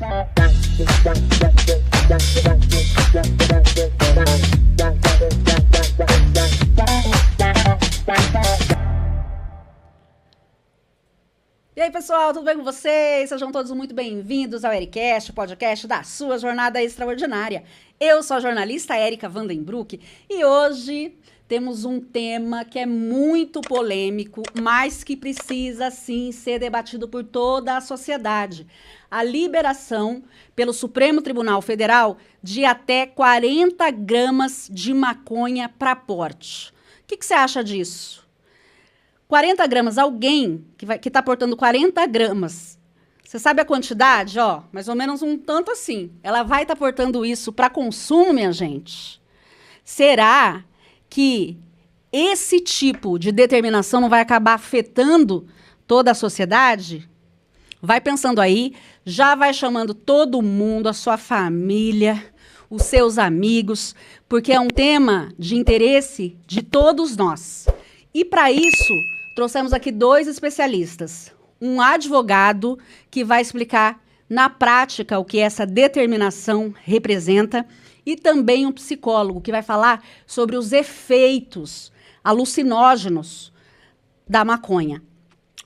E aí, pessoal, tudo bem com vocês? Sejam todos muito bem-vindos ao EriCast, o podcast da sua jornada extraordinária. Eu sou a jornalista Érica Vandenbroek e hoje temos um tema que é muito polêmico, mas que precisa, sim, ser debatido por toda a sociedade. A liberação pelo Supremo Tribunal Federal de até 40 gramas de maconha para porte. O que você acha disso? 40 gramas, alguém que está portando 40 gramas, você sabe a quantidade? Ó, mais ou menos um tanto assim. Ela vai estar portando isso para consumo, minha gente? Será que esse tipo de determinação não vai acabar afetando toda a sociedade? Vai pensando aí, já vai chamando todo mundo, a sua família, os seus amigos, porque é um tema de interesse de todos nós. E para isso, trouxemos aqui dois especialistas. Um advogado que vai explicar na prática o que essa determinação representa e também um psicólogo que vai falar sobre os efeitos alucinógenos da maconha,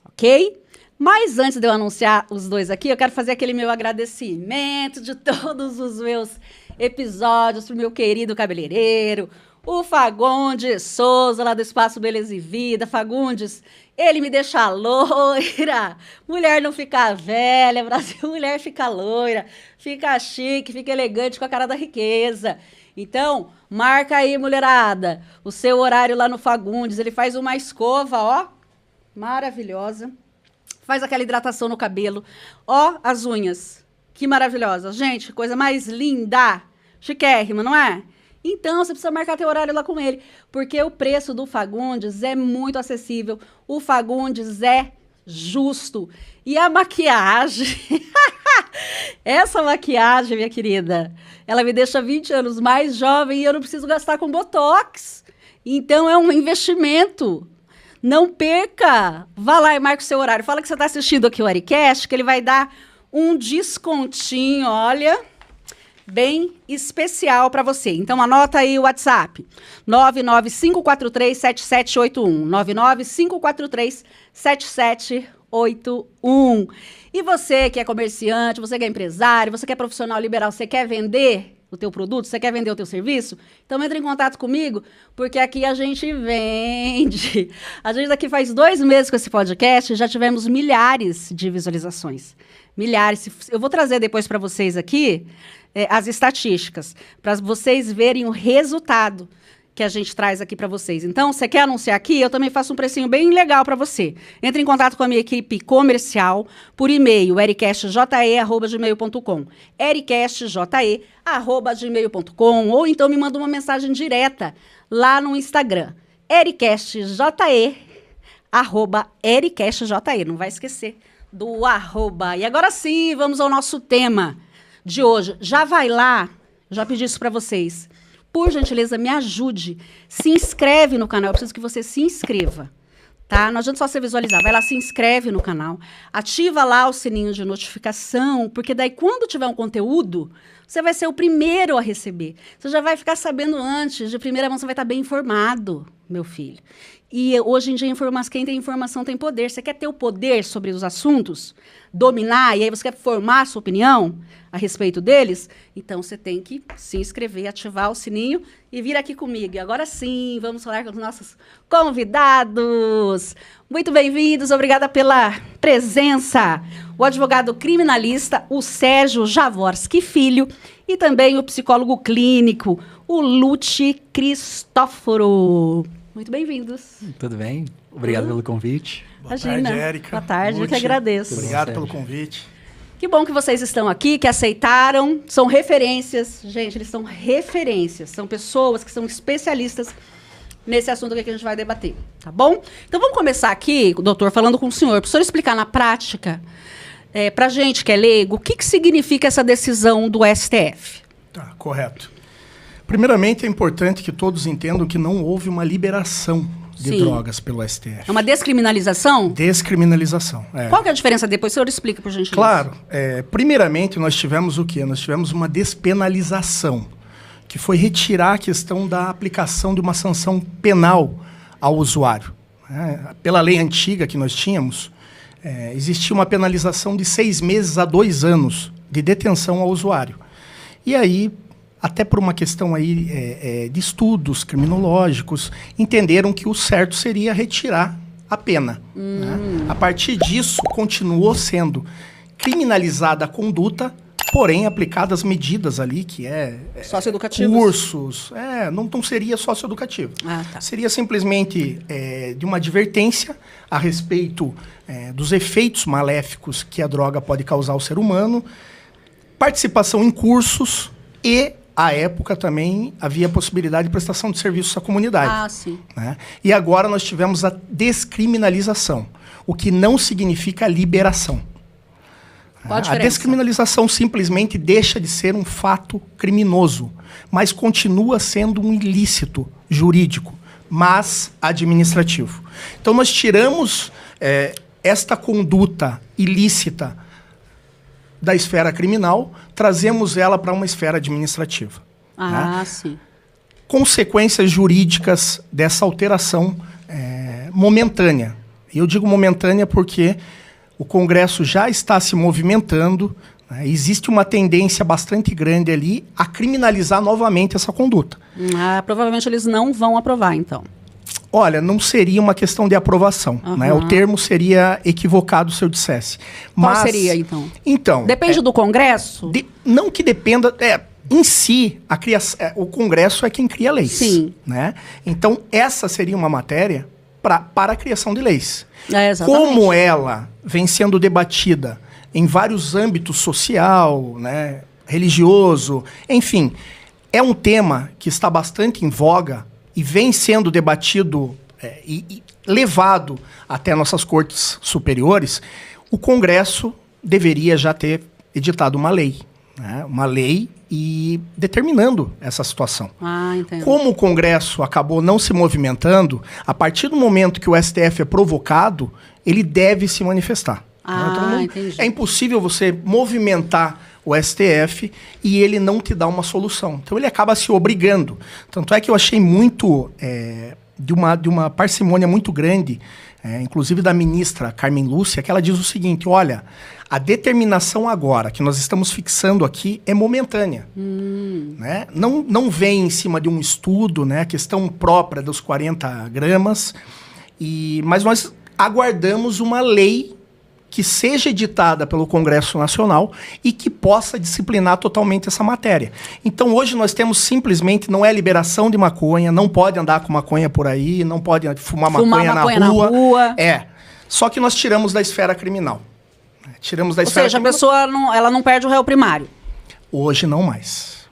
ok? Mas antes de eu anunciar os dois aqui, eu quero fazer aquele meu agradecimento de todos os meus episódios para o meu querido cabeleireiro, o Fagundes Souza, lá do Espaço Beleza e Vida. Fagundes, ele me deixa loira. Mulher não fica velha, Brasil, mulher fica loira, fica chique, fica elegante com a cara da riqueza. Então, marca aí, mulherada, o seu horário lá no Fagundes. Ele faz uma escova, ó, maravilhosa. Faz aquela hidratação no cabelo. Ó, as unhas, que maravilhosas. Gente, coisa mais linda, chiquérrima, não é? Então, você precisa marcar teu horário lá com ele, porque o preço do Fagundes é muito acessível, o Fagundes é justo. E a maquiagem, essa maquiagem, minha querida, ela me deixa 20 anos mais jovem e eu não preciso gastar com Botox. Então, é um investimento. Não perca! Vá lá e marque o seu horário. Fala que você está assistindo aqui o EriCast, que ele vai dar um descontinho, olha, bem especial para você. Então, anota aí o WhatsApp, 995437781, 995437781. E você que é comerciante, você que é empresário, você que é profissional liberal, você quer vender o teu produto, você quer vender o teu serviço? Então, entre em contato comigo, porque aqui a gente vende. A gente daqui faz 2 meses com esse podcast e já tivemos milhares de visualizações. Milhares. Eu vou trazer depois para vocês aqui as estatísticas, para vocês verem o resultado que a gente traz aqui para vocês. Então, você quer anunciar aqui? Eu também faço um precinho bem legal para você. Entre em contato com a minha equipe comercial por e-mail, ericastje@gmail.com, ericastje@gmail.com, ou então me manda uma mensagem direta lá no Instagram, ericastje@ericastje, não vai esquecer do arroba. E agora sim, vamos ao nosso tema de hoje. Já vai lá, já pedi isso para vocês. Por gentileza, me ajude. Se inscreve no canal. Eu preciso que você se inscreva, tá? Não adianta só você visualizar. Vai lá, se inscreve no canal. Ativa lá o sininho de notificação, porque daí quando tiver um conteúdo, você vai ser o primeiro a receber. Você já vai ficar sabendo antes. De primeira mão, você vai estar bem informado, meu filho. E hoje em dia, quem tem informação tem poder. Você quer ter o poder sobre os assuntos? Dominar? E aí você quer formar a sua opinião a respeito deles? Então, você tem que se inscrever, ativar o sininho e vir aqui comigo. E agora sim, vamos falar com os nossos convidados. Muito bem-vindos, obrigada pela presença. O advogado criminalista, o Sérgio Jaworski Filho, e também o psicólogo clínico, o Lute Cristóforo. Muito bem-vindos. Tudo bem? Obrigado pelo convite. Boa tarde, Érica. Boa tarde, eu que agradeço. Obrigado pelo convite. Que bom que vocês estão aqui, que aceitaram. São referências. Gente, eles são referências. São pessoas que são especialistas nesse assunto que a gente vai debater, tá bom? Então, vamos começar aqui, doutor, falando com o senhor. Para o senhor explicar na prática, para a gente que é leigo, o que significa essa decisão do STF? Tá, correto. Primeiramente, é importante que todos entendam que não houve uma liberação de Sim. drogas pelo STF. É uma descriminalização? Descriminalização. Qual que é a diferença? Depois o senhor explica, por gentileza. Claro. Primeiramente, nós tivemos o quê? Nós tivemos uma despenalização, que foi retirar a questão da aplicação de uma sanção penal ao usuário. Pela lei antiga que nós tínhamos, existia uma penalização de 6 meses a 2 anos de detenção ao usuário. E aí, até por uma questão aí, de estudos criminológicos, entenderam que o certo seria retirar a pena. Né? A partir disso, continuou sendo criminalizada a conduta, porém aplicadas medidas ali, que socioeducativos? Cursos. Não seria socioeducativo. Tá. Seria simplesmente de uma advertência a respeito dos efeitos maléficos que a droga pode causar ao ser humano, participação em cursos e, à época, também havia a possibilidade de prestação de serviços à comunidade. Sim. Né? E agora nós tivemos a descriminalização, o que não significa liberação. Qual a diferença? A descriminalização simplesmente deixa de ser um fato criminoso, mas continua sendo um ilícito jurídico, mas administrativo. Então nós tiramos esta conduta ilícita da esfera criminal, trazemos ela para uma esfera administrativa. Né? Sim. Consequências jurídicas dessa alteração momentânea. E eu digo momentânea porque o Congresso já está se movimentando, né? Existe uma tendência bastante grande ali a criminalizar novamente essa conduta. Provavelmente eles não vão aprovar, então. Olha, não seria uma questão de aprovação. Né? O termo seria equivocado se eu dissesse. Qual seria, então? Então... Depende do Congresso? Não que dependa... Em si, o Congresso é quem cria leis. Sim. Né? Então, essa seria uma matéria para a criação de leis. Exatamente. Como ela vem sendo debatida em vários âmbitos social, né, religioso, enfim, é um tema que está bastante em voga e vem sendo debatido e levado até nossas cortes superiores, o Congresso deveria já ter editado uma lei. Né, uma lei e determinando essa situação. Entendo. Como o Congresso acabou não se movimentando, a partir do momento que o STF é provocado, ele deve se manifestar. Então, entendi. É impossível você movimentar o STF e ele não te dá uma solução. Então ele acaba se obrigando. Tanto é que eu achei muito de uma parcimônia muito grande, inclusive da ministra Carmen Lúcia, que ela diz o seguinte: olha, a determinação agora que nós estamos fixando aqui é momentânea. Né? Não vem em cima de um estudo, né? A questão própria dos 40 gramas, mas nós aguardamos uma lei que seja editada pelo Congresso Nacional e que possa disciplinar totalmente essa matéria. Então, hoje nós temos simplesmente, não é liberação de maconha, não pode andar com maconha por aí, não pode fumar maconha na rua. Só que nós tiramos da esfera criminal. Tiramos da esfera criminal. A pessoa ela não perde o réu primário. Hoje não mais.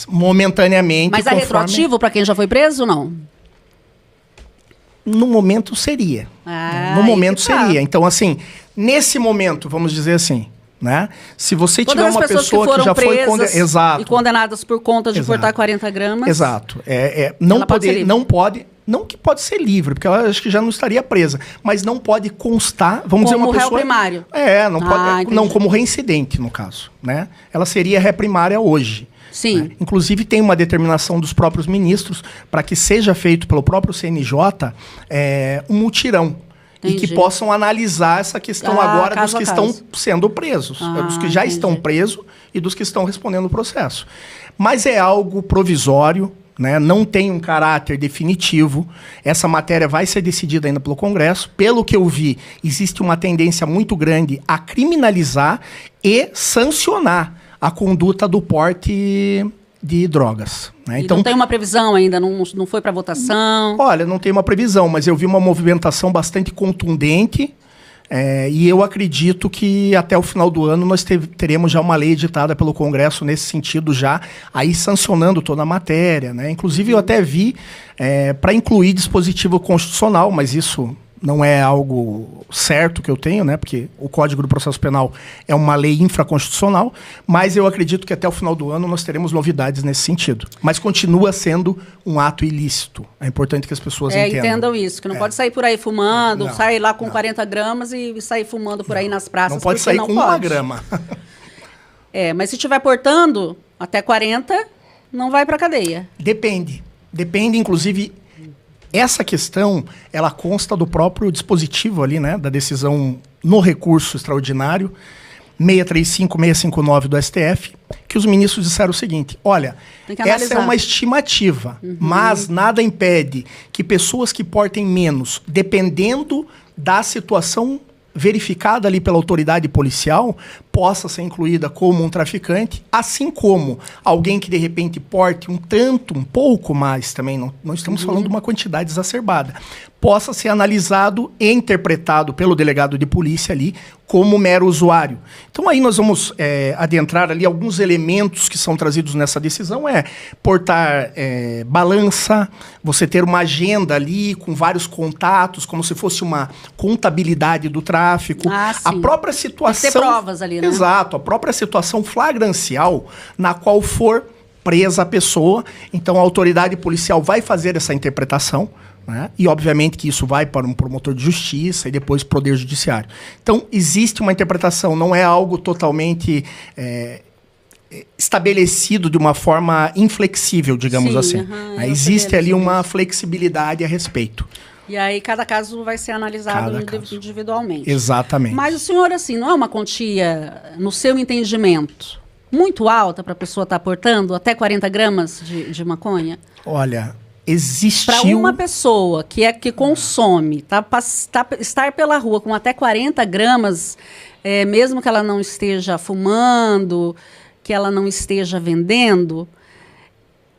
Momentaneamente. Mas é retroativo para quem já foi preso ou não? No momento seria. No momento seria. Então, assim, nesse momento, vamos dizer assim, né? Se você tiver uma pessoa que já foi e condenadas por conta de portar 40 gramas... Exato. Não que pode ser livre, porque ela acho que já não estaria presa, mas não pode constar, vamos dizer, uma pessoa... Como réu primário. Não pode, não como reincidente, no caso, né? Ela seria ré primária hoje. Sim. Né? Inclusive, tem uma determinação dos próprios ministros para que seja feito pelo próprio CNJ um mutirão. Entendi. E que possam analisar essa questão agora dos que estão sendo presos. Dos que já estão presos e dos que estão respondendo o processo. Mas é algo provisório, né? Não tem um caráter definitivo. Essa matéria vai ser decidida ainda pelo Congresso. Pelo que eu vi, existe uma tendência muito grande a criminalizar e sancionar a conduta do porte de drogas. Né? Então, não tem uma previsão ainda? Não foi para votação? Olha, não tem uma previsão, mas eu vi uma movimentação bastante contundente e eu acredito que até o final do ano nós teremos já uma lei editada pelo Congresso nesse sentido, já aí sancionando toda a matéria. Né? Inclusive, eu até vi para incluir dispositivo constitucional, mas isso não é algo certo que eu tenho, né? Porque o Código do Processo Penal é uma lei infraconstitucional, mas eu acredito que até o final do ano nós teremos novidades nesse sentido. Mas continua sendo um ato ilícito. É importante que as pessoas entendam isso, que não pode sair por aí fumando, Não, sair lá com não. 40 gramas e sair fumando por aí nas praças. Não pode porque sair não com pode. 1 grama. Mas se estiver portando até 40, não vai para cadeia. Depende. Depende, inclusive, essa questão, ela consta do próprio dispositivo ali, né? Da decisão no recurso extraordinário 635, 659 do STF, que os ministros disseram o seguinte: olha, essa é uma estimativa, mas nada impede que pessoas que portem menos, dependendo da situação verificada ali pela autoridade policial, possa ser incluída como um traficante, assim como alguém que de repente porte um pouco mais também, não estamos falando de uma quantidade exacerbada, possa ser analisado e interpretado pelo delegado de polícia ali como mero usuário. Então aí nós vamos adentrar ali alguns elementos que são trazidos nessa decisão, portar balança, você ter uma agenda ali com vários contatos, como se fosse uma contabilidade do tráfico. A própria situação... Tem que ter provas ali, né? Exato, a própria situação flagrancial na qual for presa a pessoa. Então a autoridade policial vai fazer essa interpretação, né? E obviamente que isso vai para um promotor de justiça e depois para o Poder Judiciário. Então existe uma interpretação, não é algo totalmente estabelecido de uma forma inflexível, digamos assim. Existe ali uma flexibilidade a respeito. E aí cada caso vai ser analisado individualmente. Exatamente. Mas o senhor, assim, não é uma quantia, no seu entendimento, muito alta para a pessoa estar portando até 40 gramas de maconha? Olha, existiu... Para uma pessoa que consome, estar pela rua com até 40 gramas, mesmo que ela não esteja fumando, que ela não esteja para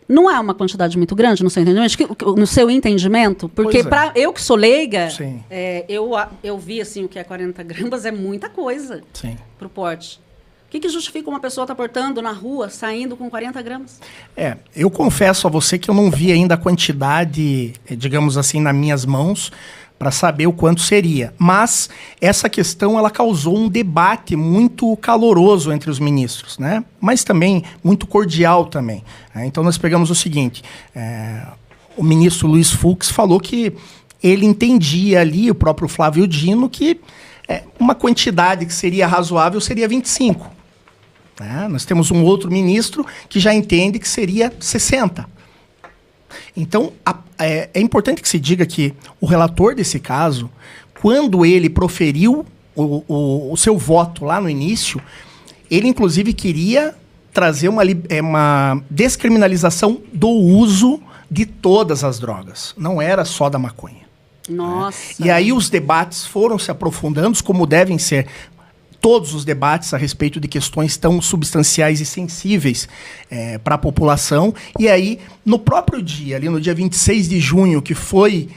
não é uma quantidade muito grande no seu entendimento? No seu entendimento? Porque eu que sou leiga, eu vi assim, o que é 40 gramas é muita coisa para o porte. O que justifica uma pessoa estar portando na rua, saindo com 40 gramas? Eu confesso a você que eu não vi ainda a quantidade, digamos assim, nas minhas mãos, para saber o quanto seria. Mas essa questão ela causou um debate muito caloroso entre os ministros, né? Mas também muito cordial também. Então nós pegamos o seguinte, o ministro Luiz Fux falou que ele entendia ali, o próprio Flávio Dino, que uma quantidade que seria razoável seria 25. Nós temos um outro ministro que já entende que seria 60. Então, é importante que se diga que o relator desse caso, quando ele proferiu o seu voto lá no início, ele inclusive queria trazer uma descriminalização do uso de todas as drogas. Não era só da maconha. Nossa. E aí os debates foram se aprofundando, como devem ser todos os debates a respeito de questões tão substanciais e sensíveis para a população. E aí, no próprio dia, ali no dia 26 de junho, que foi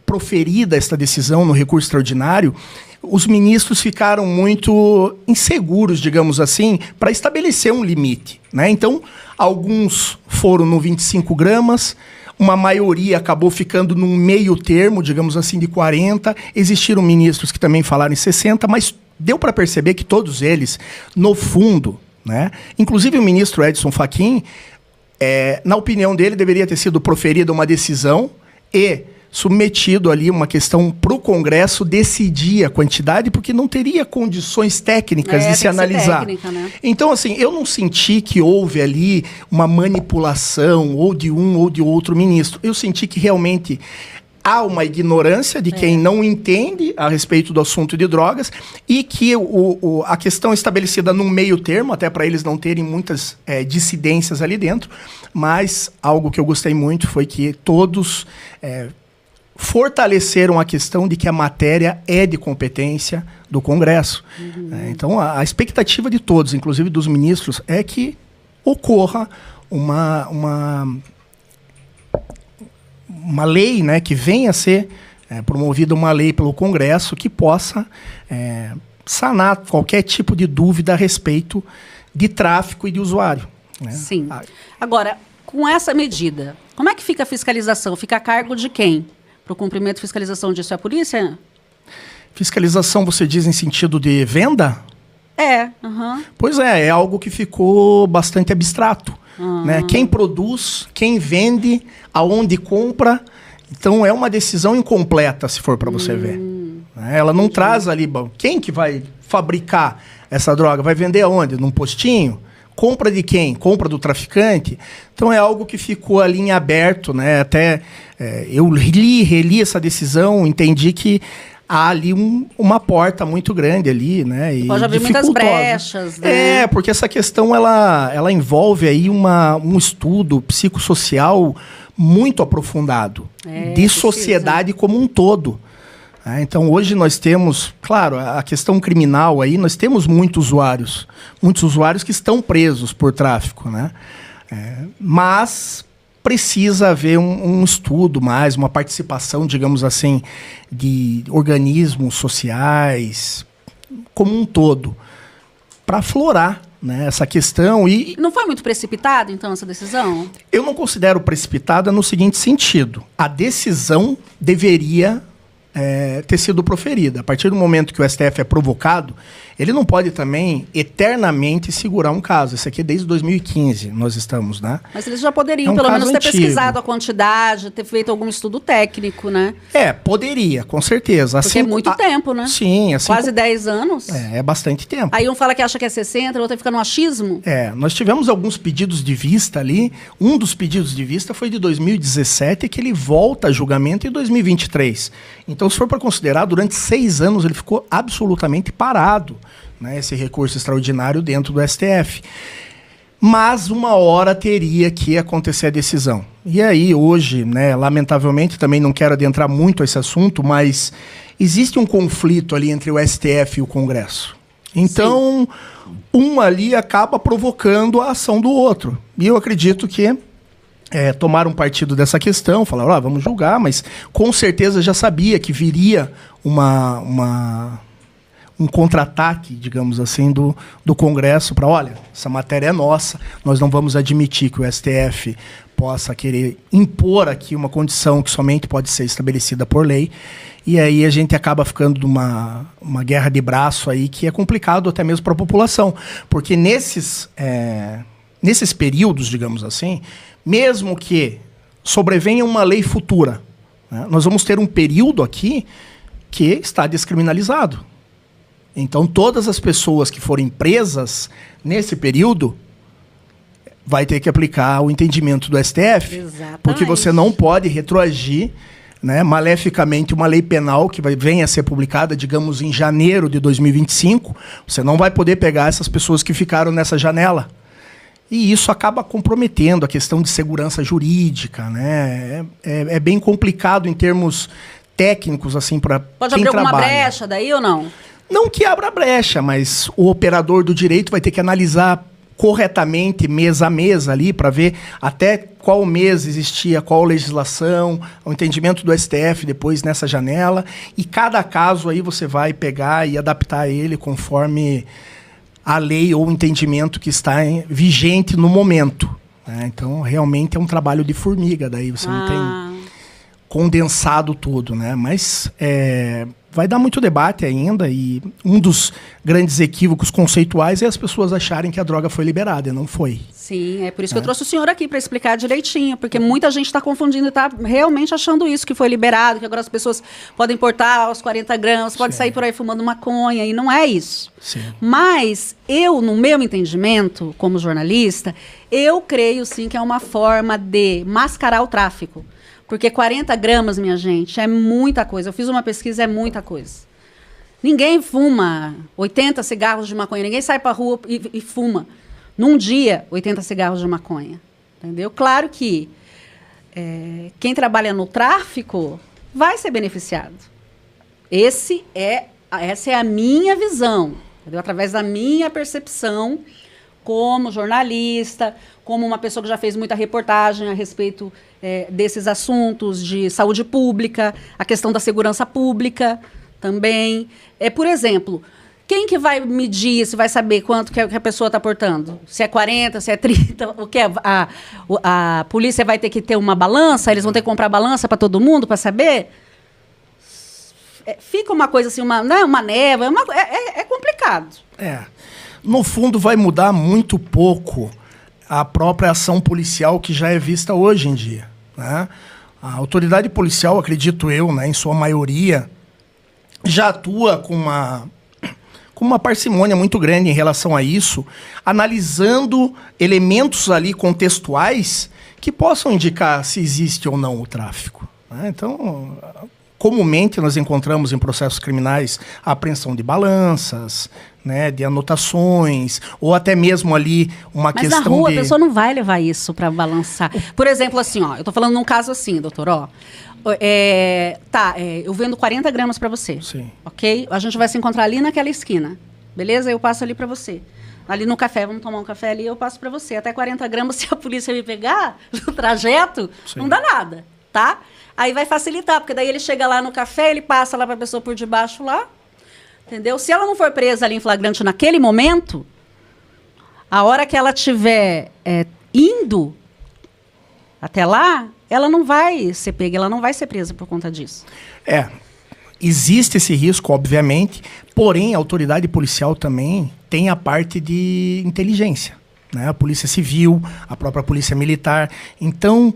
proferida esta decisão no recurso extraordinário, os ministros ficaram muito inseguros, digamos assim, para estabelecer um limite, né? Então, alguns foram no 25 gramas, uma maioria acabou ficando num meio termo, digamos assim, de 40. Existiram ministros que também falaram em 60, mas deu para perceber que todos eles, no fundo, né? Inclusive o ministro Edson Fachin, na opinião dele, deveria ter sido proferida uma decisão e submetido ali uma questão para o Congresso decidir a quantidade, porque não teria condições técnicas de se analisar. Técnica, né? Então, assim, eu não senti que houve ali uma manipulação ou de um ou de outro ministro. Eu senti que realmente há uma ignorância de quem não entende a respeito do assunto de drogas e que a questão estabelecida num meio termo, até para eles não terem muitas dissidências ali dentro, mas algo que eu gostei muito foi que todos fortaleceram a questão de que a matéria é de competência do Congresso. Então, a expectativa de todos, inclusive dos ministros, é que ocorra uma lei, né, que venha a ser promovida uma lei pelo Congresso que possa sanar qualquer tipo de dúvida a respeito de tráfico e de usuário, né? Sim. Agora, com essa medida, como é que fica a fiscalização? Fica a cargo de quem? para o cumprimento e fiscalização disso é a polícia? Fiscalização, você diz em sentido de venda? Aham. Pois é algo que ficou bastante abstrato. Né? Quem produz, quem vende, aonde compra. Então, é uma decisão incompleta, se for para você ver. Né? Ela não traz ali... Quem que vai fabricar essa droga? Vai vender aonde? Num postinho? Compra de quem? Compra do traficante? Então, é algo que ficou ali em aberto. Né? Até eu reli essa decisão, entendi que há ali uma porta muito grande ali, né? E pode abrir muitas brechas, né? Porque essa questão, ela envolve aí um estudo psicossocial muito aprofundado de sociedade como um todo. Então, hoje nós temos, claro, a questão criminal aí, nós temos muitos usuários que estão presos por tráfico, né? Mas precisa haver um estudo mais, uma participação, digamos assim, de organismos sociais, como um todo, para aflorar, né, essa questão. E não foi muito precipitada, então, essa decisão? Eu não considero precipitada no seguinte sentido. A decisão deveria ter sido proferida. A partir do momento que o STF é provocado, ele não pode também eternamente segurar um caso. Isso aqui é desde 2015, nós estamos, né? Mas eles já poderiam, pelo menos, ter pesquisado a quantidade, ter feito algum estudo técnico, né? Poderia, com certeza. Porque é muito tempo, né? Sim. Assim, quase 10 anos. É bastante tempo. Aí um fala que acha que é 60, o outro fica no achismo. Nós tivemos alguns pedidos de vista ali. Um dos pedidos de vista foi de 2017, que ele volta a julgamento em 2023. Então, se for para considerar, durante 6 anos ele ficou absolutamente parado, né, esse recurso extraordinário dentro do STF. Mas uma hora teria que acontecer a decisão. E aí, hoje, né, lamentavelmente, também não quero adentrar muito a esse assunto, mas existe um conflito ali entre o STF e o Congresso. Então, um ali acaba provocando a ação do outro. E eu acredito que tomaram partido dessa questão, falaram, vamos julgar, mas com certeza já sabia que viria um contra-ataque, digamos assim, do Congresso para, olha, essa matéria é nossa, nós não vamos admitir que o STF possa querer impor aqui uma condição que somente pode ser estabelecida por lei, e aí a gente acaba ficando numa guerra de braço aí que é complicado até mesmo para a população, porque nesses períodos, digamos assim, mesmo que sobrevenha uma lei futura, né, nós vamos ter um período aqui que está descriminalizado. Então, todas as pessoas que forem presas nesse período vai ter que aplicar o entendimento do STF. Exatamente. Porque você não pode retroagir, né, maleficamente uma lei penal que venha a ser publicada, digamos, em janeiro de 2025. Você não vai poder pegar essas pessoas que ficaram nessa janela. E isso acaba comprometendo a questão de segurança jurídica, né? É bem complicado em termos técnicos, assim, para quem trabalha. Pode abrir alguma brecha daí ou não? Não que abra brecha, mas o operador do direito vai ter que analisar corretamente, mês a mês ali, para ver até qual mês existia qual legislação, o entendimento do STF depois nessa janela. E cada caso aí você vai pegar e adaptar ele conforme a lei ou o entendimento que está vigente no momento. Né? Então, realmente é um trabalho de formiga, daí você não tem condensado tudo, né? Mas vai dar muito debate ainda, e um dos grandes equívocos conceituais é as pessoas acharem que a droga foi liberada, e não foi. Sim, é por isso que eu trouxe o senhor aqui, para explicar direitinho, porque muita gente está confundindo e está realmente achando isso, que foi liberado, que agora as pessoas podem portar aos 40 gramas, pode sair por aí fumando maconha, e não é isso. Sim. Mas eu, no meu entendimento, como jornalista, eu creio sim que é uma forma de mascarar o tráfico. Porque 40 gramas, minha gente, é muita coisa. Eu fiz uma pesquisa, é muita coisa. Ninguém fuma 80 cigarros de maconha. Ninguém sai para a rua e fuma, num dia, 80 cigarros de maconha. Entendeu? Claro que quem trabalha no tráfico vai ser beneficiado. Essa é a minha visão. Entendeu? Através da minha percepção como jornalista, como uma pessoa que já fez muita reportagem a respeito desses assuntos de saúde pública, a questão da segurança pública também. Por exemplo, Quem que vai medir, se vai saber quanto que a pessoa está portando? Se é 40, se é 30, o que é? A polícia vai ter que ter uma balança? Eles vão ter que comprar balança para todo mundo para saber? Fica uma coisa assim, uma névoa, é complicado. No fundo, vai mudar muito pouco a própria ação policial que já é vista hoje em dia, né? A autoridade policial, acredito eu, né, em sua maioria, já atua com uma parcimônia muito grande em relação a isso, analisando elementos ali contextuais que possam indicar se existe ou não o tráfico, né? Então, comumente nós encontramos em processos criminais a apreensão de balanças, né, de anotações, ou até mesmo ali uma questão de... Mas na rua a pessoa não vai levar isso para balançar. Por exemplo, assim, ó, eu tô falando num caso assim, doutor, ó. Eu vendo 40 gramas para você. Sim. Ok? A gente vai se encontrar ali naquela esquina. Beleza? Eu passo ali para você. Ali no café, vamos tomar um café ali, eu passo para você. Até 40 gramas, se a polícia me pegar no trajeto, sim, não dá nada, tá? Aí vai facilitar, porque daí ele chega lá no café, ele passa lá para a pessoa por debaixo lá, entendeu? Se ela não for presa ali em flagrante naquele momento, a hora que ela estiver indo até lá, ela não vai ser pega, ela não vai ser presa por conta disso. Existe esse risco, obviamente, porém a autoridade policial também tem a parte de inteligência, né? A polícia civil, a própria polícia militar. Então,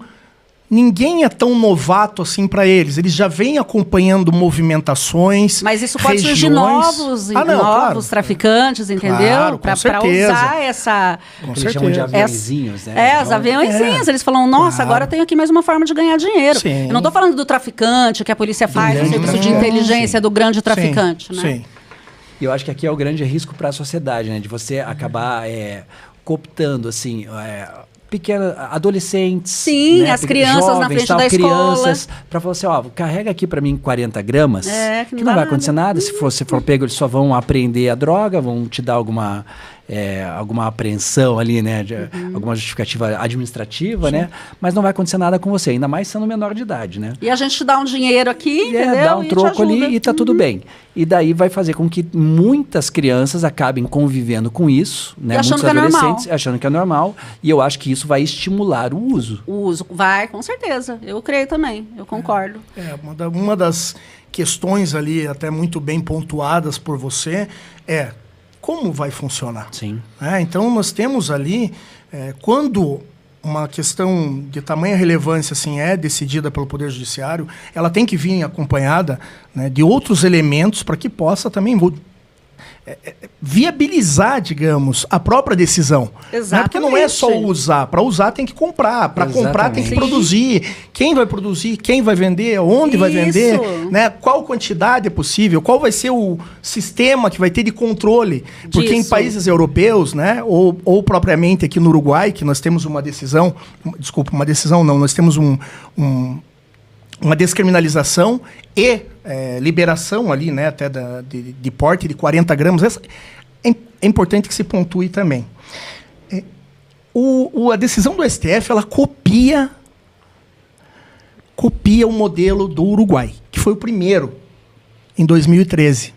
ninguém é tão novato assim para eles. Eles já vêm acompanhando movimentações. Mas isso pode regiões... surgir novos claro, traficantes, entendeu? Claro, para certeza. Usar essa. Com Eles chamam de certeza. aviãozinhos, né? Os aviãozinhos. Eles falam, nossa, Claro. agora eu tenho aqui mais uma forma de ganhar dinheiro. Sim. Eu não estou falando do traficante que a polícia faz, do serviço de inteligência do grande traficante, sim, né? Sim. E eu acho que aqui é o grande risco para a sociedade, né? De você acabar cooptando, assim, pequenos adolescentes. Sim, né? as crianças jovens, na frente tal, da escola. crianças, para falar assim, ó, carrega aqui para mim 40 gramas, que não não dá vai acontecer nada. nada. Se você for pego, eles só vão apreender a droga, vão te dar alguma apreensão ali, né? Alguma justificativa administrativa, né? Mas não vai acontecer nada com você, ainda mais sendo menor de idade, né? E a gente te dá um dinheiro aqui, entendeu? Dá um E te troco ajuda. ali e tá tudo bem. E daí vai fazer com que muitas crianças acabem convivendo com isso, né? E achando Muitos que é adolescentes normal. achando que é normal. E eu acho que isso vai estimular o uso. O uso vai, com certeza. Eu creio também, eu concordo. Uma das questões ali, até muito bem pontuadas por você, como vai funcionar. Sim. Então, nós temos ali, quando uma questão de tamanha relevância assim, é decidida pelo Poder Judiciário, ela tem que vir acompanhada, né, de outros elementos para que possa também viabilizar, digamos, a própria decisão. Né? Porque não é só usar. Para usar tem que comprar. Para comprar tem que Sim. produzir. Quem vai produzir? Quem vai vender? Onde vai vender? Né? Qual quantidade é possível? Qual vai ser o sistema que vai ter de controle? Porque em países europeus, né, ou propriamente aqui no Uruguai, que nós temos uma decisão... Desculpa, uma decisão não. Nós temos uma descriminalização e liberação ali, né, até de porte de 40 gramas. É importante que se pontue também. A decisão do STF, ela copia o modelo do Uruguai, que foi o primeiro, em 2013,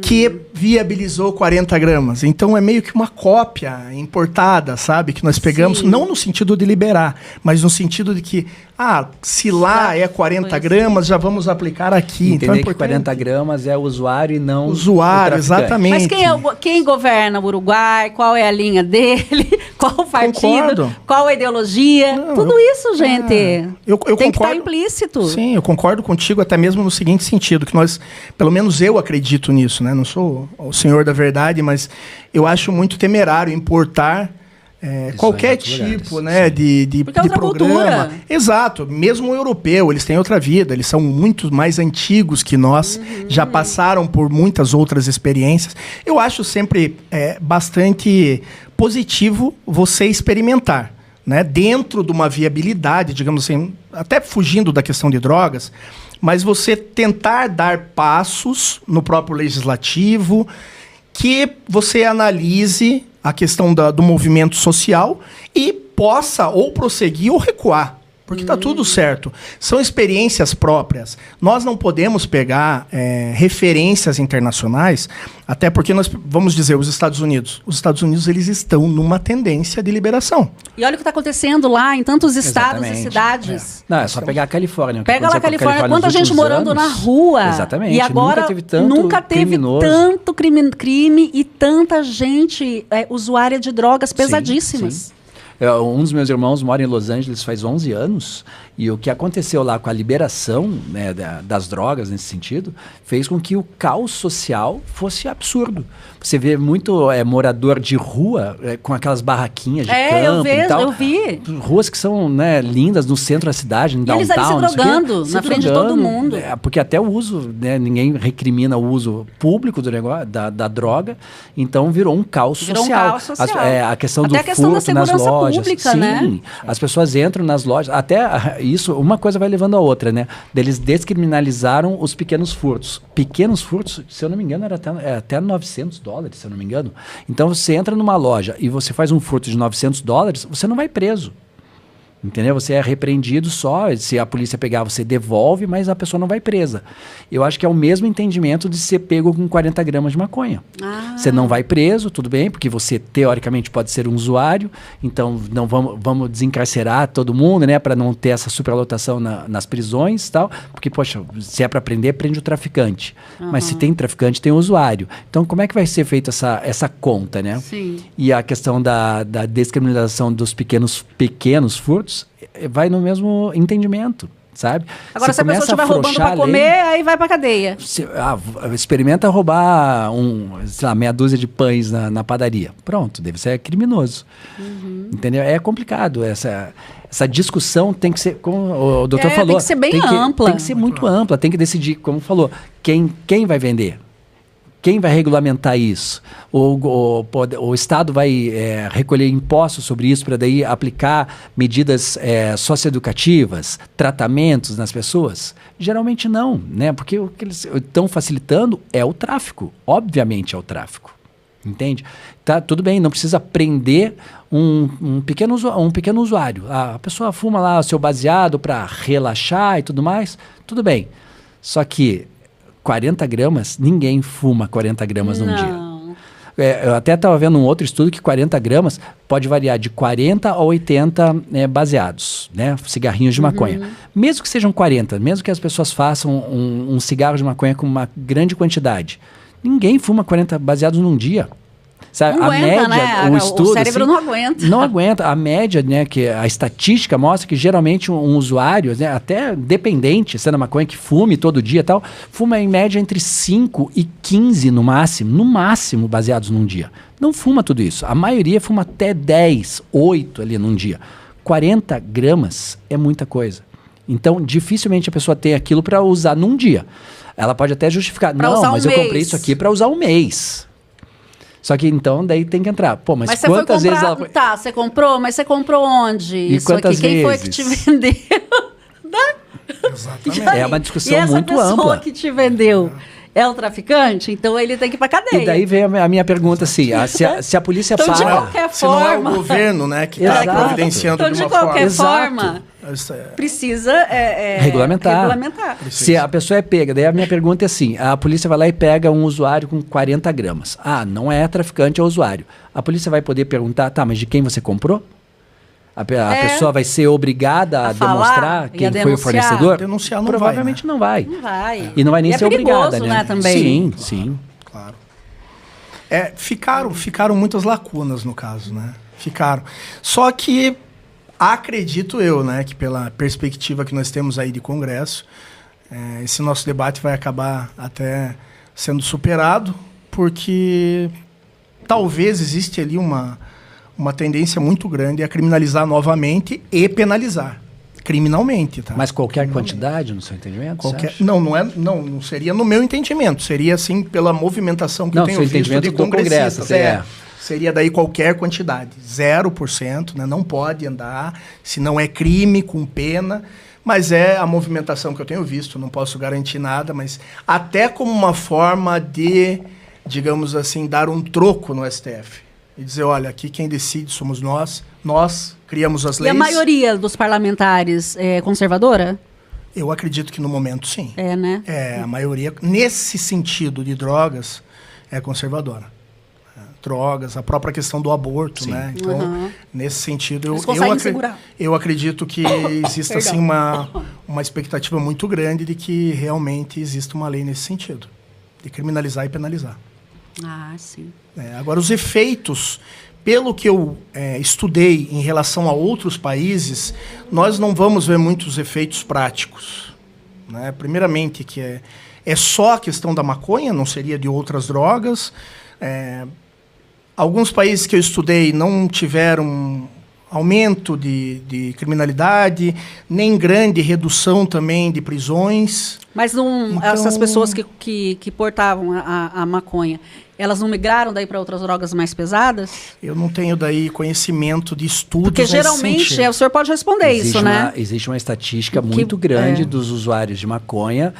que viabilizou 40 gramas. Então, é meio que uma cópia importada, sabe? Que nós pegamos, Sim. não no sentido de liberar, mas no sentido de que, se lá é 40 gramas, já vamos aplicar aqui. Entender então, que 40 gramas é o usuário e não usuário, o traficante. exatamente. Mas quem governa o Uruguai? Qual é a linha dele? Qual o partido? Concordo. Qual a ideologia? Tudo isso, gente. Eu tem que estar concordo. implícito. Sim, eu concordo contigo até mesmo no seguinte sentido, que nós, pelo menos eu acredito nisso, né? Não sou o senhor da verdade, mas eu acho muito temerário importar qualquer tipo, né, de Porque é outra programa. cultura. Exato. Mesmo o europeu, eles têm outra vida, eles são muito mais antigos que nós, já passaram por muitas outras experiências. Eu acho sempre bastante positivo você experimentar, né, dentro de uma viabilidade, digamos assim, até fugindo da questão de drogas, mas você tentar dar passos no próprio legislativo que você analise a questão do movimento social e possa ou prosseguir ou recuar. Porque tá tudo certo. São experiências próprias. Nós não podemos pegar referências internacionais, até porque nós vamos dizer os Estados Unidos. Os Estados Unidos, eles estão numa tendência de liberação. E olha o que está acontecendo lá em tantos estados e cidades. Não, é só pegar a Califórnia. Pega lá a Califórnia, quanta gente morando na rua. Exatamente. E agora nunca teve tanto crime e tanta gente usuária de drogas pesadíssimas. Sim. Um dos meus irmãos mora em Los Angeles faz 11 anos e o que aconteceu lá com a liberação, né, das drogas nesse sentido fez com que o caos social fosse absurdo. Você vê muito morador de rua com aquelas barraquinhas de campo e tal. Eu vi. Ruas que são, né, lindas no centro da cidade, no downtown. Eles ali se drogando na frente de todo mundo. Porque até o uso, né, ninguém recrimina o uso público do negócio, da droga, então virou um caos social. Virou um caos social. A questão até do a questão furto da nas lojas. Pública, sim, né? As pessoas entram nas lojas, até isso, uma coisa vai levando a outra, né? Eles descriminalizaram os pequenos furtos. Pequenos furtos, se eu não me engano, era até $900, se eu não me engano. Então, você entra numa loja e você faz um furto de $900, você não vai preso. Entendeu? Você é repreendido só, se a polícia pegar, você devolve, mas a pessoa não vai presa. Eu acho que é o mesmo entendimento de ser pego com 40 gramas de maconha. Você não vai preso, tudo bem, porque você teoricamente pode ser um usuário, então não vamos desencarcerar todo mundo, né, para não ter essa superlotação nas prisões e tal, porque, poxa, se é para prender, prende o traficante. Mas se tem traficante, tem o usuário. Então, como é que vai ser feita essa conta, né? Sim. E a questão da descriminalização dos pequenos furtos vai no mesmo entendimento, sabe? Agora, se a pessoa estiver roubando para comer, aí vai para cadeia. Experimenta roubar sei lá, meia dúzia de pães na padaria. Pronto, deve ser criminoso. Entendeu? É complicado essa discussão, tem que ser, como o doutor falou, tem que ser bem ampla. Tem que ser muito ampla, tem que decidir, como falou, quem vai vender. Quem vai regulamentar isso? O Estado vai recolher impostos sobre isso para daí aplicar medidas socioeducativas, tratamentos nas pessoas? Geralmente não, né? Porque o que eles estão facilitando é o tráfico. Obviamente é o tráfico. Entende? Tá, tudo bem, não precisa prender um pequeno usuário. A pessoa fuma lá o seu baseado para relaxar e tudo mais. Tudo bem. Só que 40 gramas, ninguém fuma 40 gramas num dia. Eu até estava vendo um outro estudo que 40 gramas pode variar de 40 a 80 baseados, né? Cigarrinhos de maconha. Mesmo que sejam 40, mesmo que as pessoas façam um cigarro de maconha com uma grande quantidade, ninguém fuma 40 baseados num dia. Sabe? Não aguenta, média, né? o estudo, o cérebro assim, não aguenta. Não aguenta. A média, né, que a estatística mostra que geralmente um usuário, né, até dependente, sendo maconha que fume todo dia e tal, fuma em média entre 5 e 15 no máximo baseados num dia. Não fuma tudo isso. A maioria fuma até 10, 8 ali num dia. 40 gramas é muita coisa. Então, dificilmente a pessoa tem aquilo para usar num dia. Ela pode até justificar. Não, mas eu comprei isso aqui para usar um mês. Só que então daí tem que entrar. Pô, mas quantas vezes ela... Tá, você comprou, mas você comprou onde? E isso quantas aqui? Quem vezes? foi que te vendeu? Exatamente. É uma discussão muito ampla. E essa pessoa ampla. que te vendeu é o traficante? Então ele tem que ir pra cadeia. E daí vem a minha pergunta assim, se a polícia então, de para... qualquer Se não é o forma... governo, né, que está Exato. providenciando Então, de uma de qualquer forma... forma, precisa regulamentar. Precisa. Se a pessoa é pega, daí a minha pergunta é assim, a polícia vai lá e pega um usuário com 40 gramas. Ah, não é traficante, é usuário. A polícia vai poder perguntar, tá, mas de quem você comprou? A pessoa vai ser obrigada a demonstrar quem foi o fornecedor? Denunciar não Provavelmente vai, né? não vai. Não vai. E não vai nem ser obrigada, né? Também. Sim. Claro. Ficaram muitas lacunas no caso, né? Ficaram. Só que acredito eu, né, que pela perspectiva que nós temos aí de Congresso, esse nosso debate vai acabar até sendo superado, porque talvez existe ali uma tendência muito grande a criminalizar novamente e penalizar criminalmente, tá? Mas qualquer quantidade, no seu entendimento? Não seria no meu entendimento, seria assim pela movimentação que eu tenho visto de congressistas. Seria daí qualquer quantidade, 0%, né? Não pode andar, se não é crime, com pena, mas é a movimentação que eu tenho visto, não posso garantir nada, mas até como uma forma de, digamos assim, dar um troco no STF. e dizer, olha, aqui quem decide somos nós criamos as leis. E a maioria dos parlamentares é conservadora? Eu acredito que no momento sim. É, né? A maioria, nesse sentido de drogas, é conservadora. Drogas, a própria questão do aborto, né? Então, nesse sentido, eu acredito que exista assim, uma expectativa muito grande de que realmente exista uma lei nesse sentido, de criminalizar e penalizar. Ah, sim. Agora, os efeitos, pelo que eu estudei em relação a outros países, nós não vamos ver muitos efeitos práticos. Né? Primeiramente, que é só a questão da maconha, não seria de outras drogas. Alguns países que eu estudei não tiveram aumento de criminalidade, nem grande redução também de prisões. Mas não, então, essas pessoas que portavam a maconha, elas não migraram daí para outras drogas mais pesadas? Eu não tenho daí conhecimento de estudos. Porque geralmente, o senhor pode responder isso, né? Existe uma estatística muito grande dos usuários de maconha,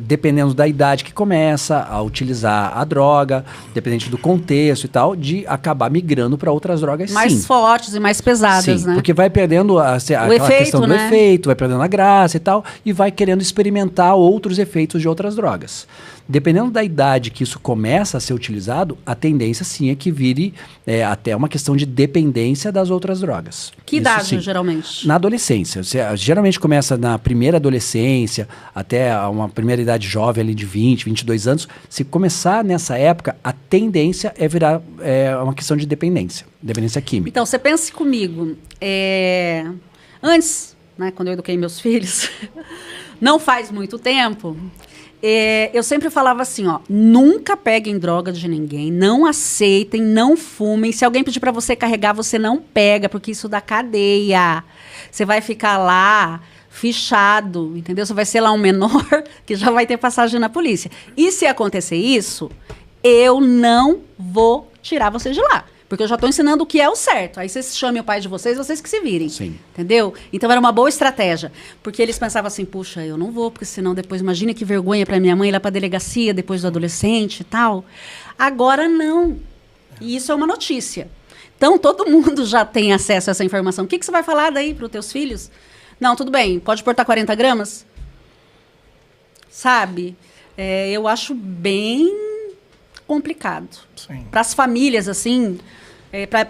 dependendo da idade que começa a utilizar a droga, dependente do contexto e tal, de acabar migrando para outras drogas, mais fortes e mais pesadas, sim, né? Porque vai perdendo aquela efeito, questão do efeito, vai perdendo a graça e tal, e vai querendo experimentar outros efeitos de outras drogas. Dependendo da idade que isso começa a ser utilizado, a tendência sim é que vire até uma questão de dependência das outras drogas. Que idade, geralmente? Na adolescência. Geralmente começa na primeira adolescência, até uma primeira idade jovem ali de 20, 22 anos. Se começar nessa época, a tendência é virar uma questão de dependência química. Então, você pense comigo, antes, né, quando eu eduquei meus filhos, não faz muito tempo... eu sempre falava assim, nunca peguem droga de ninguém, não aceitem, não fumem. Se alguém pedir para você carregar, você não pega, porque isso dá cadeia. Você vai ficar lá fichado, entendeu? Você vai ser lá um menor que já vai ter passagem na polícia. E se acontecer isso, eu não vou tirar você de lá. Porque eu já estou ensinando o que é o certo. Aí vocês chamem o pai de vocês que se virem. Sim. Entendeu? Então era uma boa estratégia. Porque eles pensavam assim, puxa, eu não vou, porque senão depois, imagina que vergonha para minha mãe ir lá para a delegacia depois do adolescente e tal. Agora não. E isso é uma notícia. Então todo mundo já tem acesso a essa informação. O que você vai falar daí para os teus filhos? Não, tudo bem, pode portar 40 gramas? Sabe? Eu acho bem complicado. Para as famílias, assim...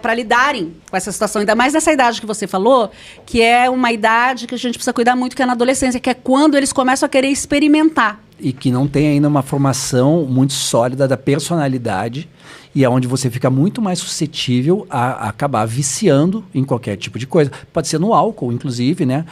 para lidarem com essa situação, ainda mais nessa idade que você falou, que é uma idade que a gente precisa cuidar muito, que é na adolescência, que é quando eles começam a querer experimentar. E que não tem ainda uma formação muito sólida da personalidade, e é onde você fica muito mais suscetível a acabar viciando em qualquer tipo de coisa. Pode ser no álcool, inclusive, né?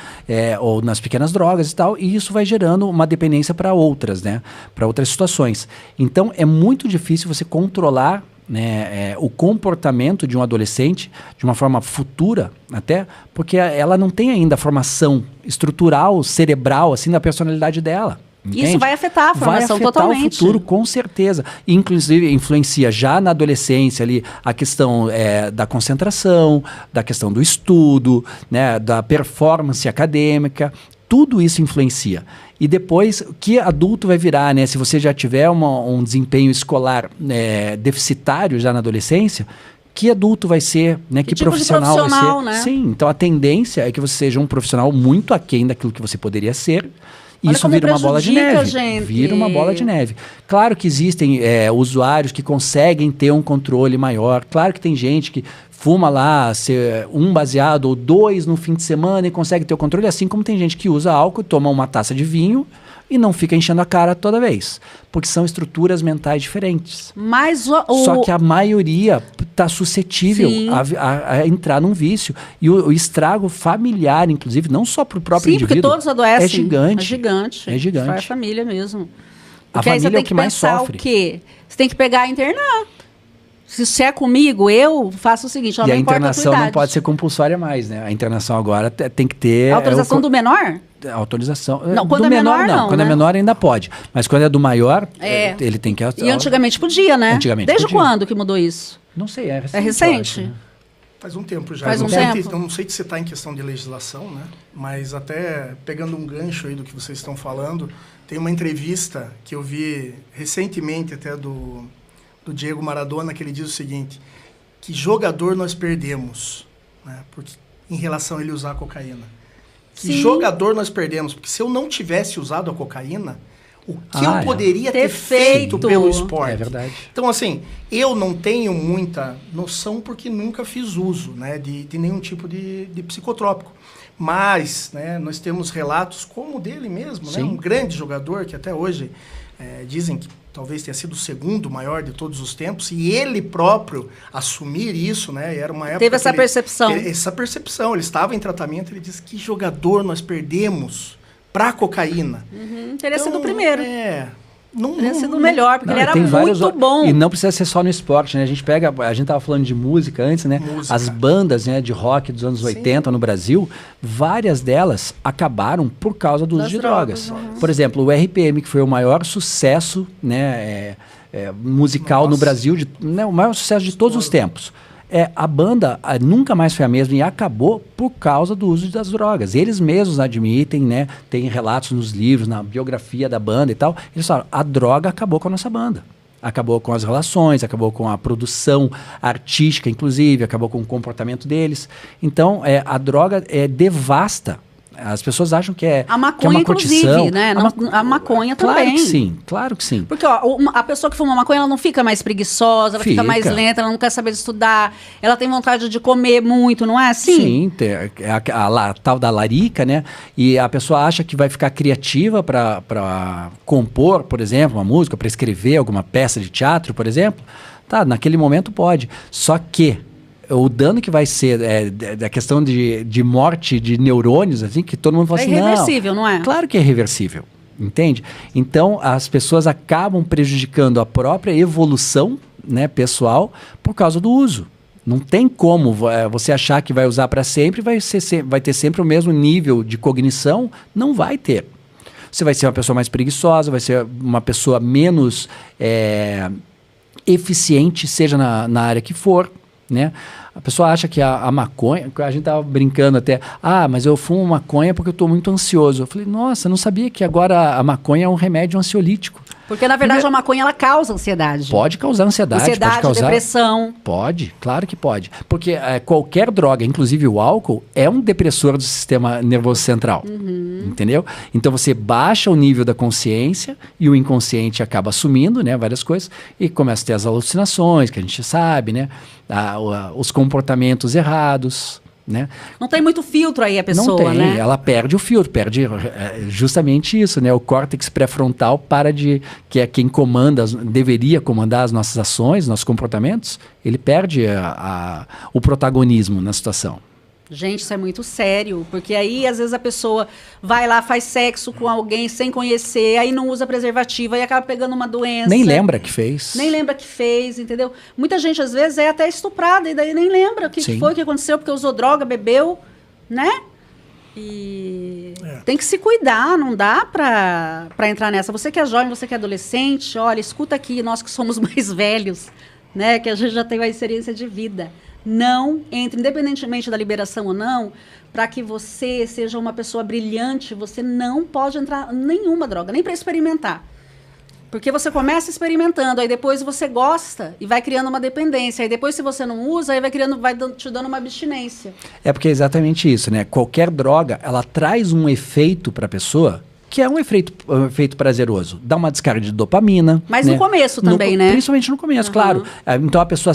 Ou nas pequenas drogas e tal, e isso vai gerando uma dependência para outras, né? Para outras situações. Então, é muito difícil você controlar, né, o comportamento de um adolescente de uma forma futura, até porque ela não tem ainda a formação estrutural, cerebral, assim, da personalidade dela. Entende? Isso vai afetar a formação totalmente. Vai afetar o futuro, com certeza. Inclusive, influencia já na adolescência ali a questão da concentração, da questão do estudo, né, da performance acadêmica. Tudo isso influencia. E depois, que adulto vai virar, né? Se você já tiver um desempenho escolar deficitário já na adolescência, que adulto vai ser, né? Que tipo profissional vai ser? Né? Sim, então a tendência é que você seja um profissional muito aquém daquilo que você poderia ser. E olha isso vira uma bola de neve. Gente. Vira uma bola de neve. Claro que existem usuários que conseguem ter um controle maior. Claro que tem gente que fuma lá um baseado ou 2 no fim de semana e consegue ter o controle, assim como tem gente que usa álcool, toma uma taça de vinho e não fica enchendo a cara toda vez. Porque são estruturas mentais diferentes. Mas só que a maioria está suscetível a entrar num vício. E o estrago familiar, inclusive, não só para o próprio indivíduo, porque todos adoecem. É gigante. É gigante. É gigante. Vai a família mesmo. Porque a família é o que mais sofre. O quê? Você tem que pegar e internar. Se é comigo, eu faço o seguinte, não importa a tua idade. E a internação não pode ser compulsória mais, né? A internação agora tem que ter... A autorização do menor? A autorização... Não, quando é menor, não. Quando é menor ainda pode. Mas quando é do maior, ele tem que... E antigamente podia, né? Desde quando que mudou isso? Não sei, é recente. É recente? Acho, né? Faz um tempo já. Faz um tempo. Eu não sei se está em questão de legislação, né? Mas até pegando um gancho aí do que vocês estão falando, tem uma entrevista que eu vi recentemente até do Diego Maradona, que ele diz o seguinte: que jogador nós perdemos, né? Porque, em relação a ele usar a cocaína. Que Sim. jogador nós perdemos? Porque se eu não tivesse usado a cocaína, o que eu poderia Ter ter feito feito. pelo esporte? É verdade. Então, assim, eu não tenho muita noção porque nunca fiz uso, né, de nenhum tipo de psicotrópico. Mas, né, nós temos relatos como o dele mesmo, né, Sim. um grande jogador que até hoje dizem que talvez tenha sido o segundo maior de todos os tempos, e ele próprio assumir isso, né, era uma época Teve essa que percepção. essa percepção, ele estava em tratamento, ele disse que jogador nós perdemos para cocaína. Teria sido o primeiro. Teria sido o melhor, porque Não, ele era tem vários muito bom. E não precisa ser só no esporte, né? A gente tava falando de música antes, né? Música. As bandas, né, de rock dos anos 80 no Brasil, várias delas acabaram por causa do uso Das de drogas, drogas. Por exemplo, o RPM, que foi o maior sucesso, né, musical no Brasil, né, o maior sucesso de todos os tempos. A banda nunca mais foi a mesma e acabou por causa do uso das drogas. Eles mesmos admitem, né? Tem relatos nos livros, na biografia da banda e tal. Eles falam, a droga acabou com a nossa banda. Acabou com as relações, acabou com a produção artística, inclusive, acabou com o comportamento deles. Então, a droga devasta. As pessoas acham que é A maconha, que é uma curtição. inclusive, né? A maconha Claro também. que sim, claro que sim. Porque ó, a pessoa que fuma maconha, ela não fica mais preguiçosa, ela fica mais lenta, ela não quer saber de estudar, ela tem vontade de comer muito, não é assim? Sim, a tal da larica, né? E a pessoa acha que vai ficar criativa para compor, por exemplo, uma música, para escrever alguma peça de teatro, por exemplo. Tá, naquele momento pode. Só que o dano que vai ser da questão de morte de neurônios, assim, que todo mundo fala assim, não. É irreversível, não é? Claro que é irreversível, entende? Então, as pessoas acabam prejudicando a própria evolução, né, pessoal por causa do uso. Não tem como você achar que vai usar para sempre, vai ter sempre o mesmo nível de cognição. Não vai ter. Você vai ser uma pessoa mais preguiçosa, vai ser uma pessoa menos eficiente, seja na área que for, né? A pessoa acha que a maconha, a gente tava brincando até, mas eu fumo maconha porque eu estou muito ansioso. Eu falei, nossa, eu não sabia que agora a maconha é um remédio ansiolítico. Porque, na verdade, a maconha, ela causa ansiedade. Pode causar ansiedade, pode causar depressão. Pode, claro que pode. Porque qualquer droga, inclusive o álcool, é um depressor do sistema nervoso central. Entendeu? Então você baixa o nível da consciência e o inconsciente acaba assumindo, né, várias coisas e começa a ter as alucinações, que a gente sabe, né? Os comportamentos errados. Né? Não tem muito filtro aí a pessoa, não tem, né? Ela perde o filtro, perde justamente isso, né? O córtex pré-frontal que é quem deveria comandar as nossas ações, nossos comportamentos, ele perde o protagonismo na situação. Gente, isso é muito sério, porque aí às vezes a pessoa vai lá, faz sexo com alguém sem conhecer, aí não usa preservativo, aí acaba pegando uma doença. Nem lembra que fez. Nem lembra que fez, entendeu? Muita gente às vezes é até estuprada e daí nem lembra o que foi que aconteceu, porque usou droga, bebeu, né? E tem que se cuidar, não dá pra entrar nessa. Você que é jovem, você que é adolescente, olha, escuta aqui, nós que somos mais velhos, né? Que a gente já tem uma experiência de vida. Não entre, independentemente da liberação ou não, para que você seja uma pessoa brilhante, você não pode entrar em nenhuma droga, nem para experimentar. Porque você começa experimentando, aí depois você gosta e vai criando uma dependência. Aí depois, se você não usa, aí vai te dando uma abstinência. É porque é exatamente isso, né? Qualquer droga, ela traz um efeito para a pessoa que é um efeito prazeroso. Dá uma descarga de dopamina. Mas né? no começo também, né? Principalmente no começo, claro. Então a pessoa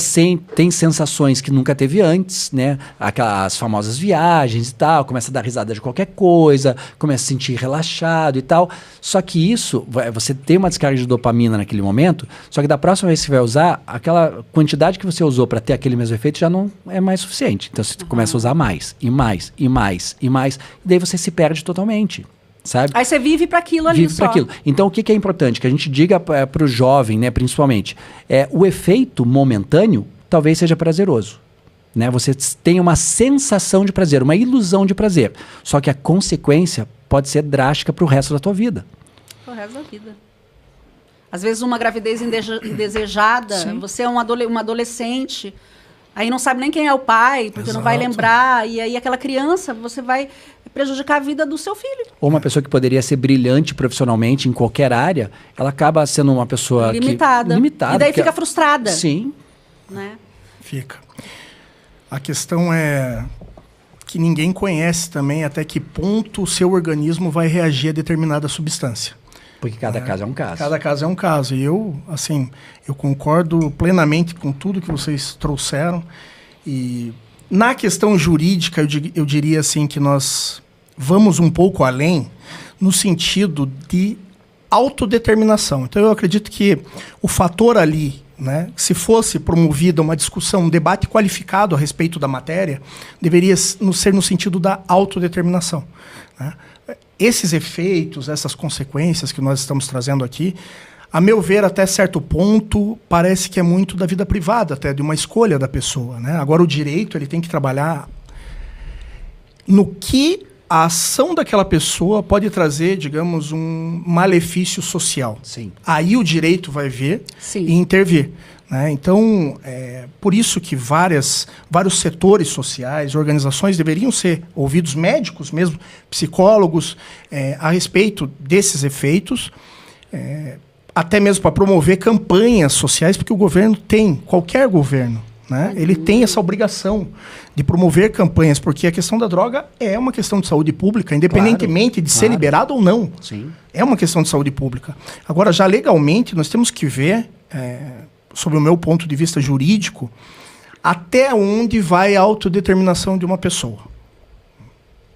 tem sensações que nunca teve antes, né? Aquelas famosas viagens e tal, começa a dar risada de qualquer coisa, começa a se sentir relaxado e tal. Só que isso, você tem uma descarga de dopamina naquele momento, só que da próxima vez que você vai usar, aquela quantidade que você usou para ter aquele mesmo efeito já não é mais suficiente. Então você começa a usar mais, e mais, e mais, e mais, e daí você se perde totalmente. Sabe? Aí você vive para aquilo ali. Vive para aquilo. Então, o que é importante? Que a gente diga para o jovem, né, principalmente, o efeito momentâneo talvez seja prazeroso. Né? Você tem uma sensação de prazer, uma ilusão de prazer. Só que a consequência pode ser drástica para o resto da tua vida. Para o resto da vida. Às vezes, uma gravidez indesejada, sim. Você é uma adolescente, aí não sabe nem quem é o pai, porque não vai lembrar, e aí aquela criança, você vai prejudicar a vida do seu filho. Ou uma pessoa que poderia ser brilhante profissionalmente em qualquer área, ela acaba sendo uma pessoa limitada. Limitada. E daí fica frustrada. Sim. Né? Fica. A questão é que ninguém conhece também até que ponto o seu organismo vai reagir a determinada substância. Porque cada caso é um caso. Cada caso é um caso. E eu concordo plenamente com tudo que vocês trouxeram. E na questão jurídica, eu diria assim que nós vamos um pouco além no sentido de autodeterminação. Então, eu acredito que o fator ali, né, se fosse promovida uma discussão, um debate qualificado a respeito da matéria, deveria ser no sentido da autodeterminação, né? Esses efeitos, essas consequências que nós estamos trazendo aqui, a meu ver, até certo ponto, parece que é muito da vida privada, até de uma escolha da pessoa, né? Agora, o direito ele tem que trabalhar no que a ação daquela pessoa pode trazer, digamos, um malefício social. Sim. Aí o direito vai ver Sim. e intervir, né? Então, por isso que vários setores sociais, organizações deveriam ser ouvidos, médicos mesmo, psicólogos, a respeito desses efeitos, até mesmo para promover campanhas sociais, porque o governo tem, qualquer governo, né? Ele tem essa obrigação de promover campanhas, porque a questão da droga é uma questão de saúde pública, independentemente de ser liberado ou não. Sim. É uma questão de saúde pública. Agora, já legalmente, nós temos que ver, sob o meu ponto de vista jurídico, até onde vai a autodeterminação de uma pessoa.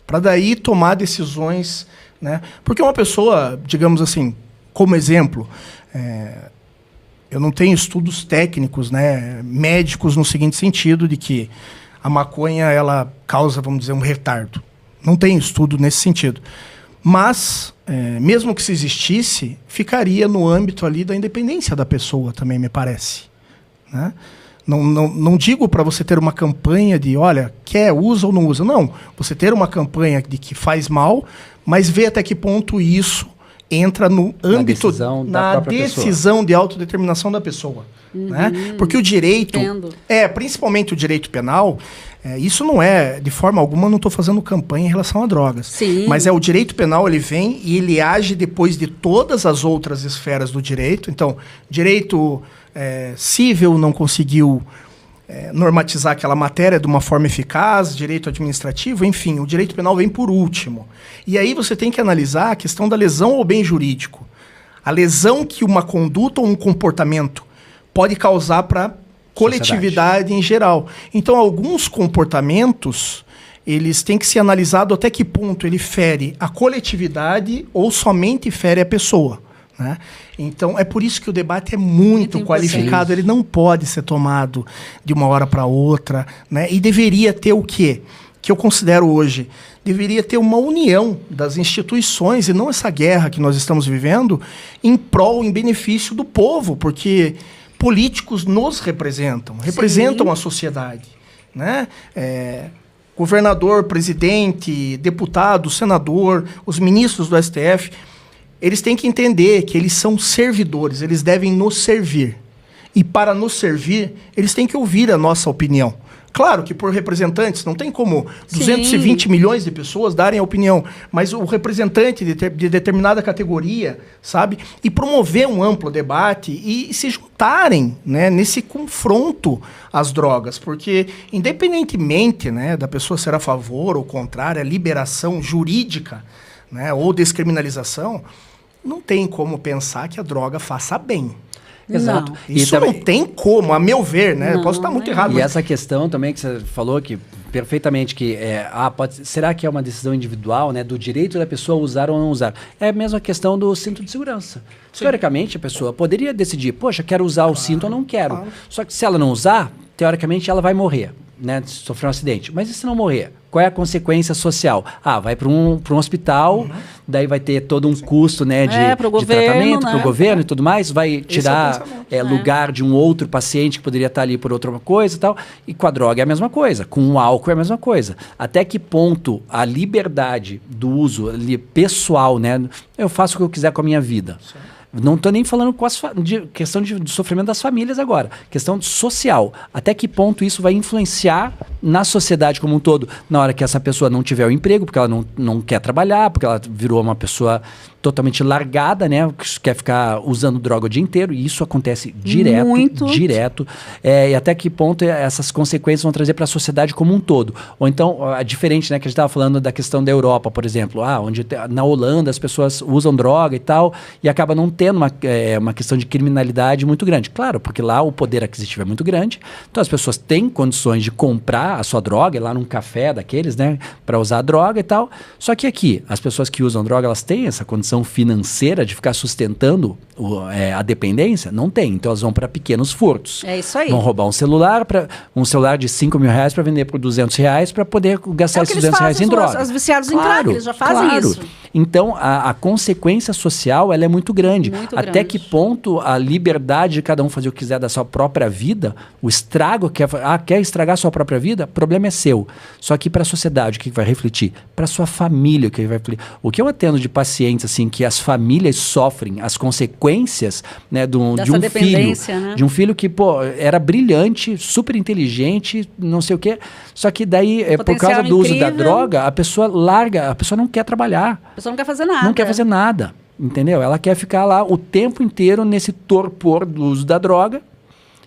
Para daí tomar decisões, né? Porque uma pessoa, digamos assim, como exemplo, eu não tenho estudos técnicos, né, médicos no seguinte sentido, de que a maconha ela causa, vamos dizer, um retardo. Não tem estudo nesse sentido. Mas, mesmo que se existisse, ficaria no âmbito ali da independência da pessoa também, me parece, né? Não digo para você ter uma campanha de, olha, quer, usa ou não usa. Não, você ter uma campanha de que faz mal, mas ver até que ponto isso entra no âmbito na decisão de autodeterminação da pessoa. Né? Porque o direito, principalmente o direito penal, isso não é, de forma alguma, não estou fazendo campanha em relação a drogas. Sim. Mas o direito penal, ele vem e ele age depois de todas as outras esferas do direito. Então, direito civil não conseguiu normatizar aquela matéria de uma forma eficaz, direito administrativo, enfim, o direito penal vem por último. E aí você tem que analisar a questão da lesão ao bem jurídico. A lesão que uma conduta ou um comportamento pode causar para a coletividade em geral. Então, alguns comportamentos, eles têm que ser analisados até que ponto ele fere a coletividade ou somente fere a pessoa, né? Então, é por isso que o debate é muito qualificado. Ele não pode ser tomado de uma hora para outra, né? E deveria ter o quê? Que eu considero hoje, deveria ter uma união das instituições e não essa guerra que nós estamos vivendo em prol, em benefício do povo, porque políticos nos representam a sociedade, né? Governador, presidente, deputado, senador, os ministros do STF, eles têm que entender que eles são servidores, eles devem nos servir. E para nos servir, eles têm que ouvir a nossa opinião. Claro que por representantes, não tem como 220 milhões de pessoas darem a opinião, mas o representante de determinada categoria, sabe? E promover um amplo debate e se juntarem, né, nesse confronto às drogas, porque independentemente, né, da pessoa ser a favor ou contrária à liberação jurídica, né, ou descriminalização, não tem como pensar que a droga faça bem. Exato. Isso não tem como, a meu ver, né? Posso estar muito errado. E essa questão também que você falou que perfeitamente que será que é uma decisão individual, né, do direito da pessoa usar ou não usar? É a mesma questão do cinto de segurança. Sim. Teoricamente, a pessoa poderia decidir, poxa, quero usar o cinto ou não quero. Claro. Só que se ela não usar, teoricamente ela vai morrer, né, sofrer um acidente. Mas e se não morrer? Qual é a consequência social? Vai para um hospital, daí vai ter todo um custo, né, de tratamento para o governo e tudo mais, vai tirar lugar de um outro paciente que poderia estar ali por outra coisa e tal. E com a droga é a mesma coisa, com o álcool é a mesma coisa. Até que ponto a liberdade do uso pessoal, né, eu faço o que eu quiser com a minha vida. Sim. Não estou nem falando de questão de sofrimento das famílias agora. Questão social. Até que ponto isso vai influenciar na sociedade como um todo? Na hora que essa pessoa não tiver o emprego, porque ela não quer trabalhar, porque ela virou uma pessoa totalmente largada, né? Que quer ficar usando droga o dia inteiro, e isso acontece direto. E até que ponto essas consequências vão trazer para a sociedade como um todo. Ou então, diferente, né? Que a gente estava falando da questão da Europa, por exemplo, onde na Holanda as pessoas usam droga e tal, e acaba não tendo uma questão de criminalidade muito grande. Claro, porque lá o poder aquisitivo é muito grande, então as pessoas têm condições de comprar a sua droga, lá num café daqueles, né? Para usar a droga e tal. Só que aqui, as pessoas que usam droga, elas têm essa condição financeira de ficar sustentando a dependência? Não tem. Então elas vão para pequenos furtos. É isso aí. Vão roubar um celular de R$5.000 para vender por R$200 para poder gastar esses R$200 em droga. Os viciados em crack, eles já fazem isso. Então a consequência social ela é muito grande. Até que ponto a liberdade de cada um fazer o que quiser da sua própria vida, o estrago quer estragar a sua própria vida, o problema é seu. Só que para a sociedade, o que vai refletir? Para a sua família, o que vai refletir? O que eu atendo de pacientes assim que as famílias sofrem as consequências, né, de um filho, né? De um filho que era brilhante, super inteligente, não sei o quê, só que daí por causa do uso da droga, a pessoa larga, a pessoa não quer trabalhar. A pessoa não quer fazer nada. Não quer fazer nada, entendeu? Ela quer ficar lá o tempo inteiro nesse torpor do uso da droga,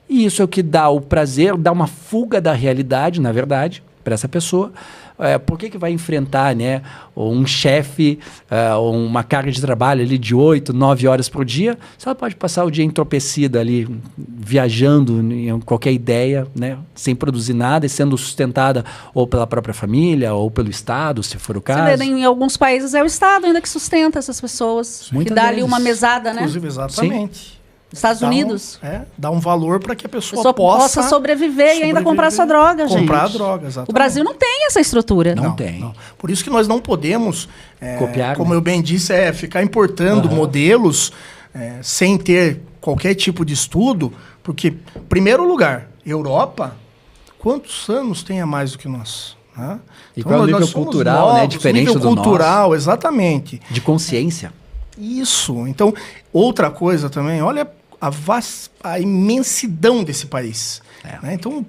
e isso é o que dá o prazer, dá uma fuga da realidade, na verdade, para essa pessoa. Por que vai enfrentar, né, um chefe, uma carga de trabalho ali de 8, 9 horas por dia, se ela pode passar o dia entorpecida ali, viajando em qualquer ideia, né, sem produzir nada e sendo sustentada ou pela própria família ou pelo Estado, se for o caso. Você vê, em alguns países é o Estado ainda que sustenta essas pessoas, que dá ali uma mesada, né? Inclusive, exatamente. Sim. Estados Unidos. Dá um valor para que a pessoa possa sobreviver e ainda comprar sua droga, gente. Comprar a droga, exatamente. O Brasil não tem essa estrutura. Não tem. Não. Por isso que nós não podemos, copiar, como né? eu bem disse, ficar importando modelos sem ter qualquer tipo de estudo, porque, em primeiro lugar, Europa, quantos anos tem a mais do que nós? Né? E então, qual é o nível cultural, novos, né? Diferente do cultural, nosso. Exatamente. De consciência. Isso. Então, outra coisa também, olha a imensidão desse país. Né? Então,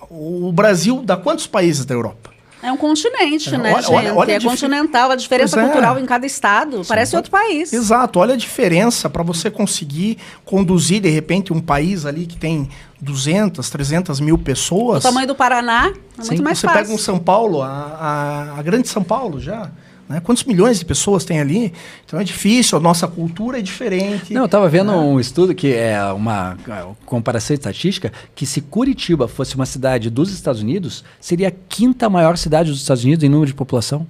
o Brasil dá quantos países da Europa? É um continente, né, gente? Olha continental, a diferença cultural em cada estado parece outro país. Exato, olha a diferença para você conseguir conduzir, de repente, um país ali que tem 200, 300 mil pessoas. O tamanho do Paraná é muito mais fácil. Você pega um São Paulo, a grande São Paulo já... Né? Quantos milhões de pessoas tem ali? Então é difícil, a nossa cultura é diferente. Não, eu estava vendo um estudo que é uma comparação estatística, que se Curitiba fosse uma cidade dos Estados Unidos, seria a 5ª maior cidade dos Estados Unidos em número de população.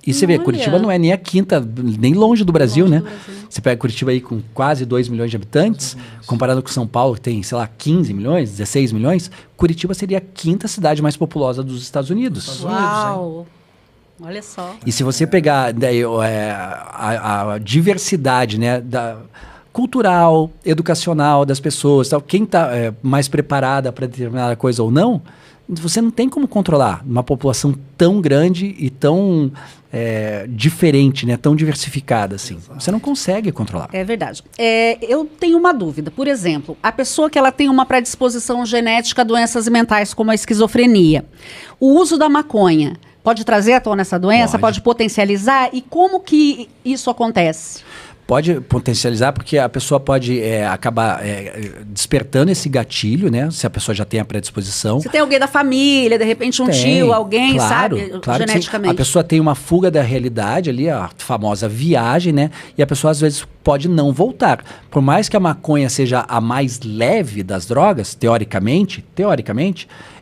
E você vê, Curitiba não é nem a 5ª, nem longe do Brasil, né? Você pega Curitiba aí com quase 2 milhões de habitantes, comparado com São Paulo, que tem, sei lá, 15 milhões, 16 milhões, Curitiba seria a 5ª cidade mais populosa dos Estados Unidos. Uau! Olha só. E se você pegar daí, a diversidade, né, cultural, educacional das pessoas, tal, quem está mais preparada para determinada coisa ou não, você não tem como controlar uma população tão grande e tão diferente, né, tão diversificada assim. Exato. Você não consegue controlar. É verdade. Eu tenho uma dúvida. Por exemplo, a pessoa que ela tem uma predisposição genética a doenças mentais, como a esquizofrenia, o uso da maconha pode trazer à tona essa doença? Pode potencializar? E como que isso acontece? Pode potencializar porque a pessoa pode acabar despertando esse gatilho, né? Se a pessoa já tem a predisposição. Se tem alguém da família, de repente tio, alguém, sabe? Claro, geneticamente. A pessoa tem uma fuga da realidade ali, a famosa viagem, né? E a pessoa às vezes pode não voltar. Por mais que a maconha seja a mais leve das drogas, teoricamente,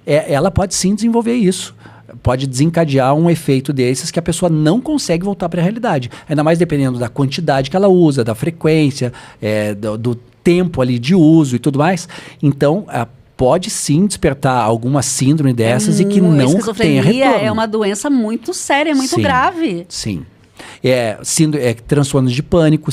ela pode sim desenvolver isso. Pode desencadear um efeito desses que a pessoa não consegue voltar para a realidade. Ainda mais dependendo da quantidade que ela usa, da frequência, do tempo ali de uso e tudo mais. Então, pode sim despertar alguma síndrome dessas e que não tenha retorno. A esquizofrenia é uma doença muito séria, muito grave. Sim. Transtornos de pânico,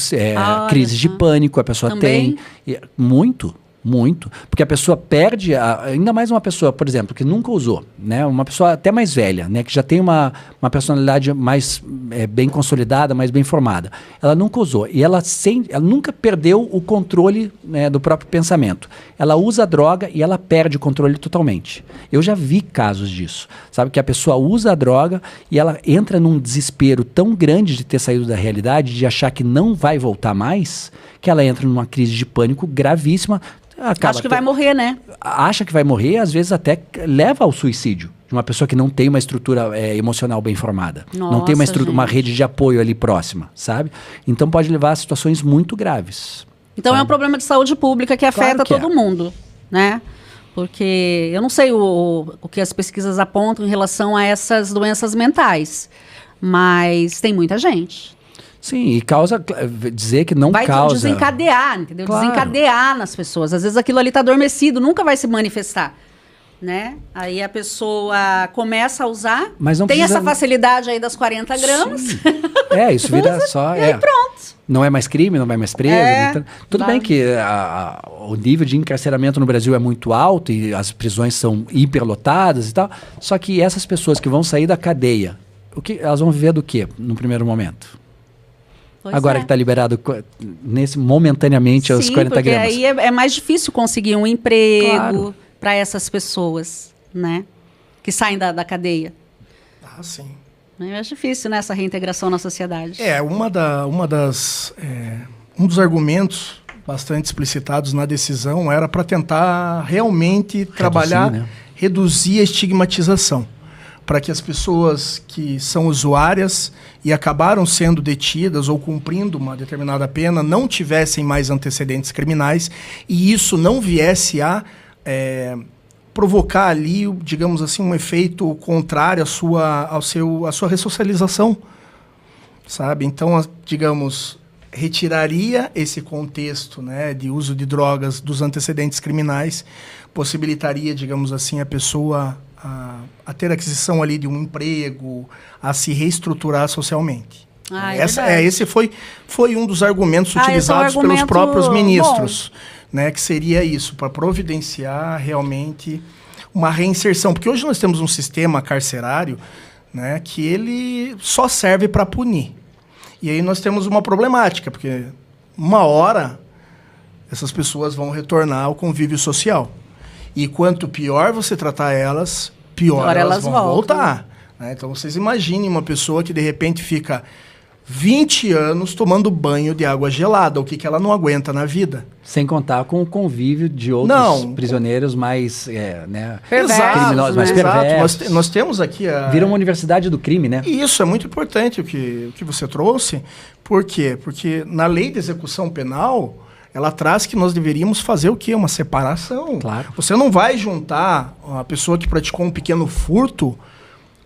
crises de pânico, a pessoa também tem. Muito. Muito, porque a pessoa perde, ainda mais uma pessoa, por exemplo, que nunca usou, né? Uma pessoa até mais velha, né? Que já tem uma personalidade mais bem consolidada, mais bem formada. Ela nunca usou e ela nunca perdeu o controle, né, do próprio pensamento. Ela usa a droga e ela perde o controle totalmente. Eu já vi casos disso, sabe? Que a pessoa usa a droga e ela entra num desespero tão grande de ter saído da realidade, de achar que não vai voltar mais, que ela entra numa crise de pânico gravíssima. Acho que vai morrer, né? Acha que vai morrer, às vezes até leva ao suicídio. De uma pessoa que não tem uma estrutura emocional bem formada. Nossa, não tem uma rede de apoio ali próxima, sabe? Então pode levar a situações muito graves. Então é um problema de saúde pública que afeta todo mundo, né? Porque eu não sei o que as pesquisas apontam em relação a essas doenças mentais, mas tem muita gente. Sim, e causa, dizer que não vai causa... Vai desencadear, entendeu? Claro. Desencadear nas pessoas. Às vezes aquilo ali está adormecido, nunca vai se manifestar, né? Aí a pessoa começa a usar, mas não tem precisa... essa facilidade aí das 40 gramas. Sim. Isso vira só... E aí pronto. Não é mais crime, não vai mais preso. Então, tudo bem que o nível de encarceramento no Brasil é muito alto e as prisões são hiperlotadas e tal, só que essas pessoas que vão sair da cadeia, elas vão viver do quê no primeiro momento? Pois agora que está liberado momentaneamente os 40 gramas. Aí é mais difícil conseguir um emprego para essas pessoas, né? Que saem da cadeia. Ah, sim. É mais difícil, né? Essa reintegração na sociedade. Um dos argumentos bastante explicitados na decisão era para tentar realmente reduzir a estigmatização. Para que as pessoas que são usuárias e acabaram sendo detidas ou cumprindo uma determinada pena não tivessem mais antecedentes criminais e isso não viesse a provocar ali, digamos assim, um efeito contrário à sua ressocialização, sabe? Então, digamos, retiraria esse contexto, né, de uso de drogas dos antecedentes criminais, possibilitaria, digamos assim, a pessoa a ter aquisição ali de um emprego, a se reestruturar socialmente. Esse foi um dos argumentos utilizados pelos próprios ministros, né, que seria isso, para providenciar realmente uma reinserção. Porque hoje nós temos um sistema carcerário, né, que ele só serve para punir. E aí nós temos uma problemática, porque uma hora essas pessoas vão retornar ao convívio social. E quanto pior você tratar elas, pior elas vão voltar. Né? Então, vocês imaginem uma pessoa que, de repente, fica 20 anos tomando banho de água gelada. O que ela não aguenta na vida? Sem contar com o convívio de outros prisioneiros mais criminosos, mais perversos. Nós temos aqui Vira uma universidade do crime, né? E isso é muito importante o que você trouxe. Por quê? Porque na lei de execução penal... ela traz que nós deveríamos fazer o quê? Uma separação. Claro. Você não vai juntar a pessoa que praticou um pequeno furto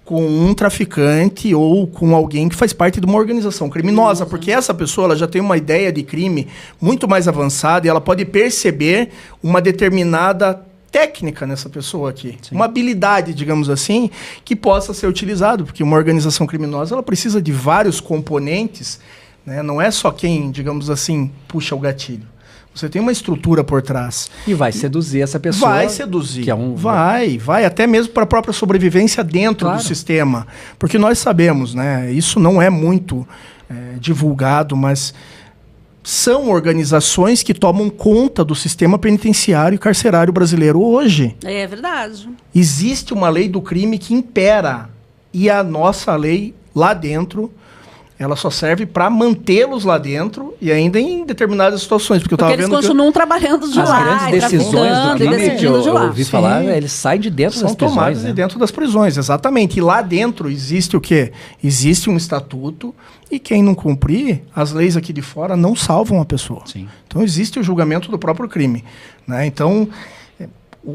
com um traficante ou com alguém que faz parte de uma organização criminosa, porque essa pessoa ela já tem uma ideia de crime muito mais avançada e ela pode perceber uma determinada técnica nessa pessoa aqui. Sim. Uma habilidade, digamos assim, que possa ser utilizado, porque uma organização criminosa ela precisa de vários componentes, né? Não é só quem, digamos assim, puxa o gatilho. Você tem uma estrutura por trás. E vai seduzir essa pessoa. Vai seduzir. Que é vai até mesmo para a própria sobrevivência dentro do sistema. Porque nós sabemos, né? Isso não é muito divulgado, mas são organizações que tomam conta do sistema penitenciário e carcerário brasileiro hoje. É verdade. Existe uma lei do crime que impera. E a nossa lei lá dentro... ela só serve para mantê-los lá dentro e ainda em determinadas situações. Porque eles continuam trabalhando de lá. As grandes decisões do crime que eu ouvi falar, eles saem de dentro das prisões. São tomadas de dentro das prisões, exatamente. E lá dentro existe o quê? Existe um estatuto e quem não cumprir, as leis aqui de fora não salvam a pessoa. Sim. Então existe o julgamento do próprio crime. Né? Então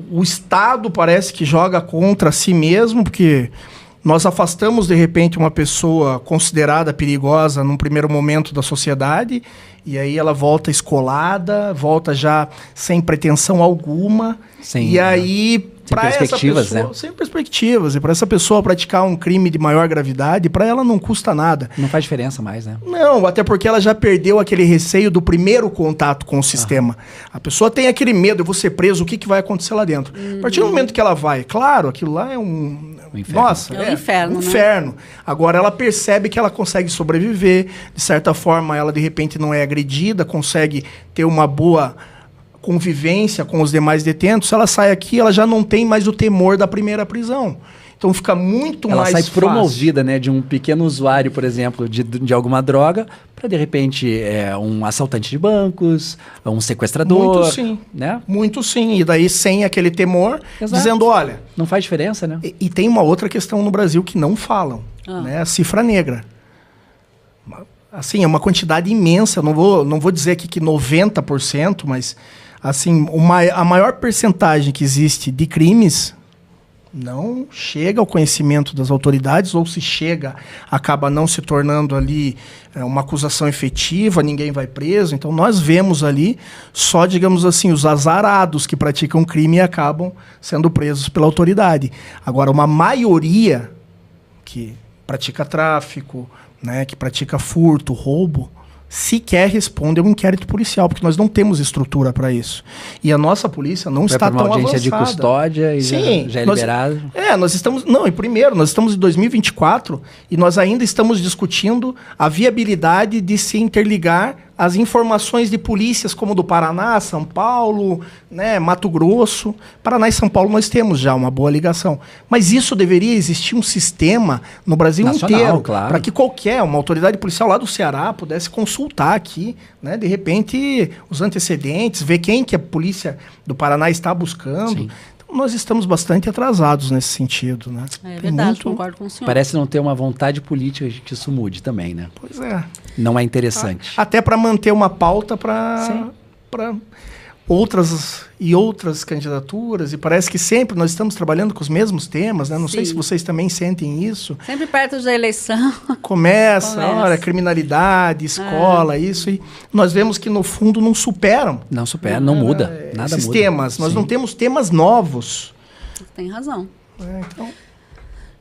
o Estado parece que joga contra si mesmo, porque... nós afastamos, de repente, uma pessoa considerada perigosa num primeiro momento da sociedade, e aí ela volta escolada, volta já sem pretensão alguma, perspectivas, né? Sem perspectivas. E para essa pessoa praticar um crime de maior gravidade, para ela não custa nada. Não faz diferença mais, né? Não, até porque ela já perdeu aquele receio do primeiro contato com o sistema. A pessoa tem aquele medo, eu vou ser preso, o que vai acontecer lá dentro? A partir do momento que ela vai, claro, aquilo lá é um inferno. Nossa, é um inferno, um inferno. Agora ela percebe que ela consegue sobreviver, de certa forma ela de repente não é agredida, consegue ter uma boa convivência com os demais detentos. Se ela sai aqui, ela já não tem mais o temor da primeira prisão. Então fica muito mais fácil. Ela sai promovida, né, de um pequeno usuário, por exemplo, de alguma droga, para de repente um assaltante de bancos, um sequestrador. Muito sim. Né? Muito sim. E daí sem aquele temor, Exato. Dizendo, olha... Não faz diferença, né? E tem uma outra questão no Brasil que não falam, né? A cifra negra. Assim, é uma quantidade imensa. Não vou dizer aqui que 90%, mas assim, a maior percentagem que existe de crimes não chega ao conhecimento das autoridades, ou se chega, acaba não se tornando ali uma acusação efetiva, ninguém vai preso. Então nós vemos ali só, digamos assim, os azarados que praticam crime e acabam sendo presos pela autoridade. Agora, uma maioria que pratica tráfico, né, que pratica furto, roubo, sequer responde a um inquérito policial, porque nós não temos estrutura para isso. E a nossa polícia não está tão avançada. Uma audiência de custódia e Sim, já é liberado. Nós estamos... Não, e primeiro, nós estamos em 2024 e nós ainda estamos discutindo a viabilidade de se interligar as informações de polícias como do Paraná, São Paulo, né, Mato Grosso. Paraná e São Paulo nós temos já uma boa ligação. Mas isso deveria existir um sistema no Brasil nacional, inteiro, claro, para que uma autoridade policial lá do Ceará pudesse consultar aqui, né, de repente, os antecedentes, ver quem que a polícia do Paraná está buscando. Sim. Nós estamos bastante atrasados nesse sentido, né? É verdade, concordo com o senhor. Parece não ter uma vontade política de que isso mude também, né? Pois é. Não é interessante. Até para manter uma pauta para outras candidaturas, e parece que sempre nós estamos trabalhando com os mesmos temas, né? Não sei se vocês também sentem isso. Sempre perto da eleição. Começa. Olha, criminalidade, escola, isso, e nós vemos que no fundo não superam. Não supera, não muda, nada esses muda. temas, nós não temos temas novos. Tem razão. Então...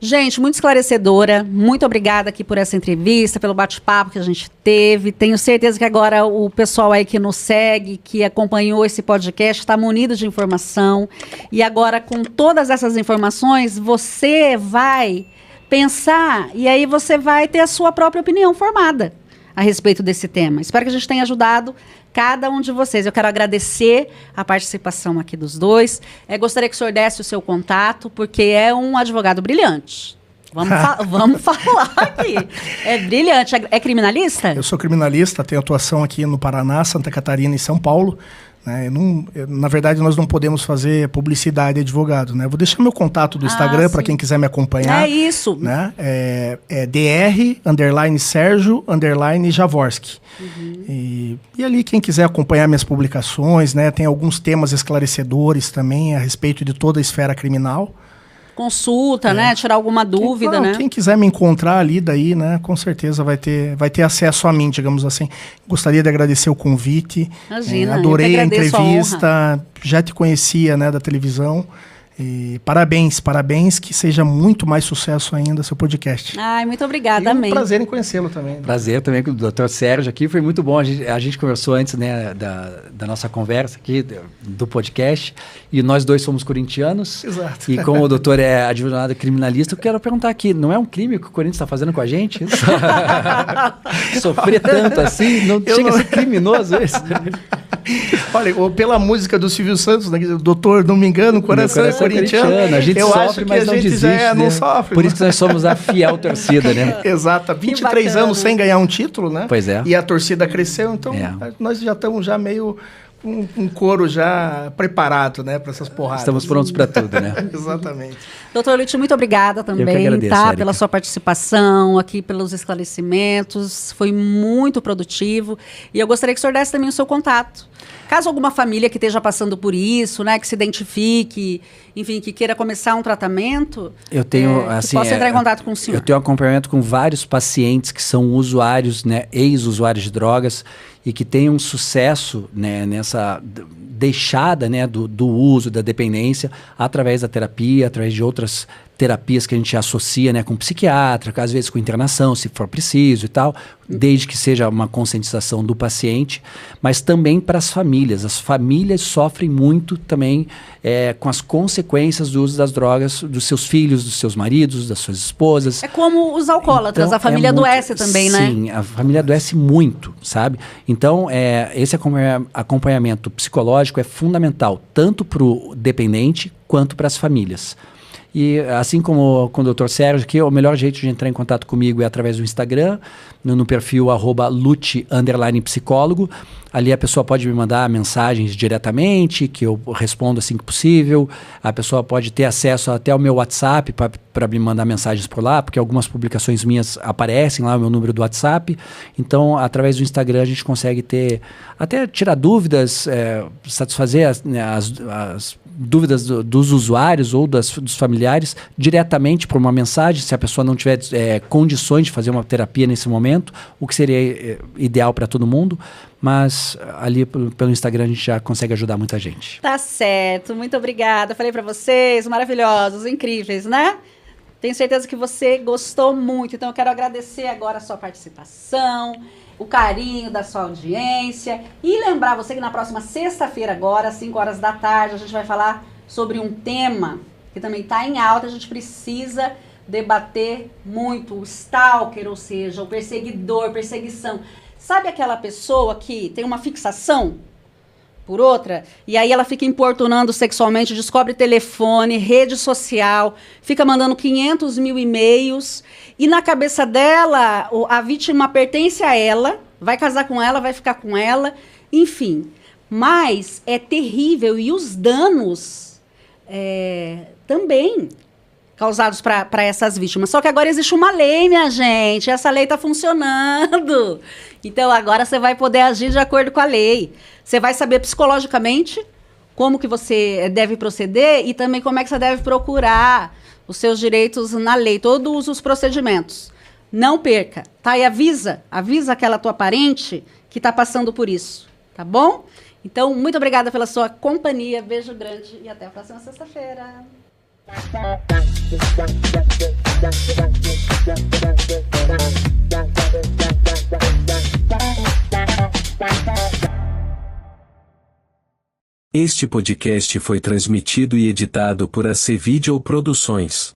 Gente, muito esclarecedora. Muito obrigada aqui por essa entrevista, pelo bate-papo que a gente teve. Tenho certeza que agora o pessoal aí que nos segue, que acompanhou esse podcast, está munido de informação. E agora, com todas essas informações, você vai pensar e aí você vai ter a sua própria opinião formada a respeito desse tema. Espero que a gente tenha ajudado cada um de vocês. Eu quero agradecer a participação aqui dos dois. Gostaria que o senhor desse o seu contato, porque é um advogado brilhante. Vamos falar aqui. É brilhante. É criminalista? Eu sou criminalista, tenho atuação aqui no Paraná, Santa Catarina e São Paulo. Né? Na verdade, nós não podemos fazer publicidade de advogado. Né? Vou deixar meu contato do Instagram para quem quiser me acompanhar. É isso. Né? É dr_Sérgio_Javorski. E ali, quem quiser acompanhar minhas publicações, né? Tem alguns temas esclarecedores também a respeito de toda a esfera criminal. Consulta, né? Tirar alguma dúvida, né? Quem quiser me encontrar ali, daí, né? Com certeza vai ter acesso a mim, digamos assim. Gostaria de agradecer o convite. Imagina, adorei a entrevista. Já te conhecia, né? Da televisão. E parabéns, que seja muito mais sucesso ainda seu podcast. Ai, muito obrigada, amém. Um prazer em conhecê-lo também. Né? Prazer também com o Dr. Sérgio aqui, foi muito bom. A gente conversou antes, né, da nossa conversa aqui, do podcast, e nós dois somos corintianos. Exato. E como o doutor é advogado criminalista, eu quero perguntar aqui, não é um crime que o Corinthians está fazendo com a gente? Sofrer tanto assim, não chega a ser criminoso isso? Olha, pela música do Silvio Santos, né, doutor, não me engano, o coração é corintiano. A gente sofre, mas não desiste. Não sofre. Por isso que nós somos a fiel torcida, né? Exato. 23 anos sem ganhar um título, né? Pois é. E a torcida cresceu, então nós já estamos meio um coro já preparado, né, para essas porradas. Estamos prontos para tudo, né? Exatamente. Doutor Lute, muito obrigada também, eu que agradeço, pela sua participação aqui, pelos esclarecimentos. Foi muito produtivo. E eu gostaria que o senhor desse também o seu contato. Caso alguma família que esteja passando por isso, né, que se identifique, enfim, que queira começar um tratamento, eu tenho, assim, possa entrar em contato com o senhor. Eu tenho acompanhamento com vários pacientes que são usuários, né, ex-usuários de drogas, e que tenham sucesso, né, nessa deixada, né, do uso, da dependência, através da terapia, através de outras terapias que a gente associa, né, com psiquiatra, às vezes com internação, se for preciso e tal, desde que seja uma conscientização do paciente, mas também para as famílias. As famílias sofrem muito também com as consequências do uso das drogas dos seus filhos, dos seus maridos, das suas esposas. É como os alcoólatras, então, a família adoece também, né? Sim, a família adoece muito, sabe? Então, esse acompanhamento psicológico é fundamental, tanto para o dependente quanto para as famílias. E assim como com o Dr. Sérgio, que o melhor jeito de entrar em contato comigo é através do Instagram, no perfil @lute_psicólogo. Ali a pessoa pode me mandar mensagens diretamente, que eu respondo assim que possível. A pessoa pode ter acesso até ao meu WhatsApp para me mandar mensagens por lá, porque algumas publicações minhas aparecem lá, o meu número do WhatsApp. Então, através do Instagram, a gente consegue até tirar dúvidas, satisfazer as dúvidas dos usuários ou dos familiares diretamente por uma mensagem, se a pessoa não tiver condições de fazer uma terapia nesse momento, o que seria ideal para todo mundo. Mas ali pelo Instagram a gente já consegue ajudar muita gente. Tá certo, muito obrigada. Falei pra vocês, maravilhosos, incríveis, né? Tenho certeza que você gostou muito, então eu quero agradecer agora a sua participação, o carinho da sua audiência e lembrar você que na próxima sexta-feira agora, às 5 horas da tarde, a gente vai falar sobre um tema que também está em alta, a gente precisa debater muito, o stalker, ou seja, o perseguidor, perseguição. Sabe aquela pessoa que tem uma fixação por outra, e aí ela fica importunando sexualmente, descobre telefone, rede social, fica mandando 500 mil e-mails, e na cabeça dela, a vítima pertence a ela, vai casar com ela, vai ficar com ela, enfim. Mas é terrível, e os danos também causados para essas vítimas. Só que agora existe uma lei, minha gente, essa lei está funcionando. Então, agora você vai poder agir de acordo com a lei. Você vai saber psicologicamente como que você deve proceder e também como é que você deve procurar os seus direitos na lei, todos os procedimentos. Não perca, tá? E avisa aquela tua parente que está passando por isso, tá bom? Então, muito obrigada pela sua companhia, beijo grande e até a próxima sexta-feira. Este podcast foi transmitido e editado por AC Video Produções.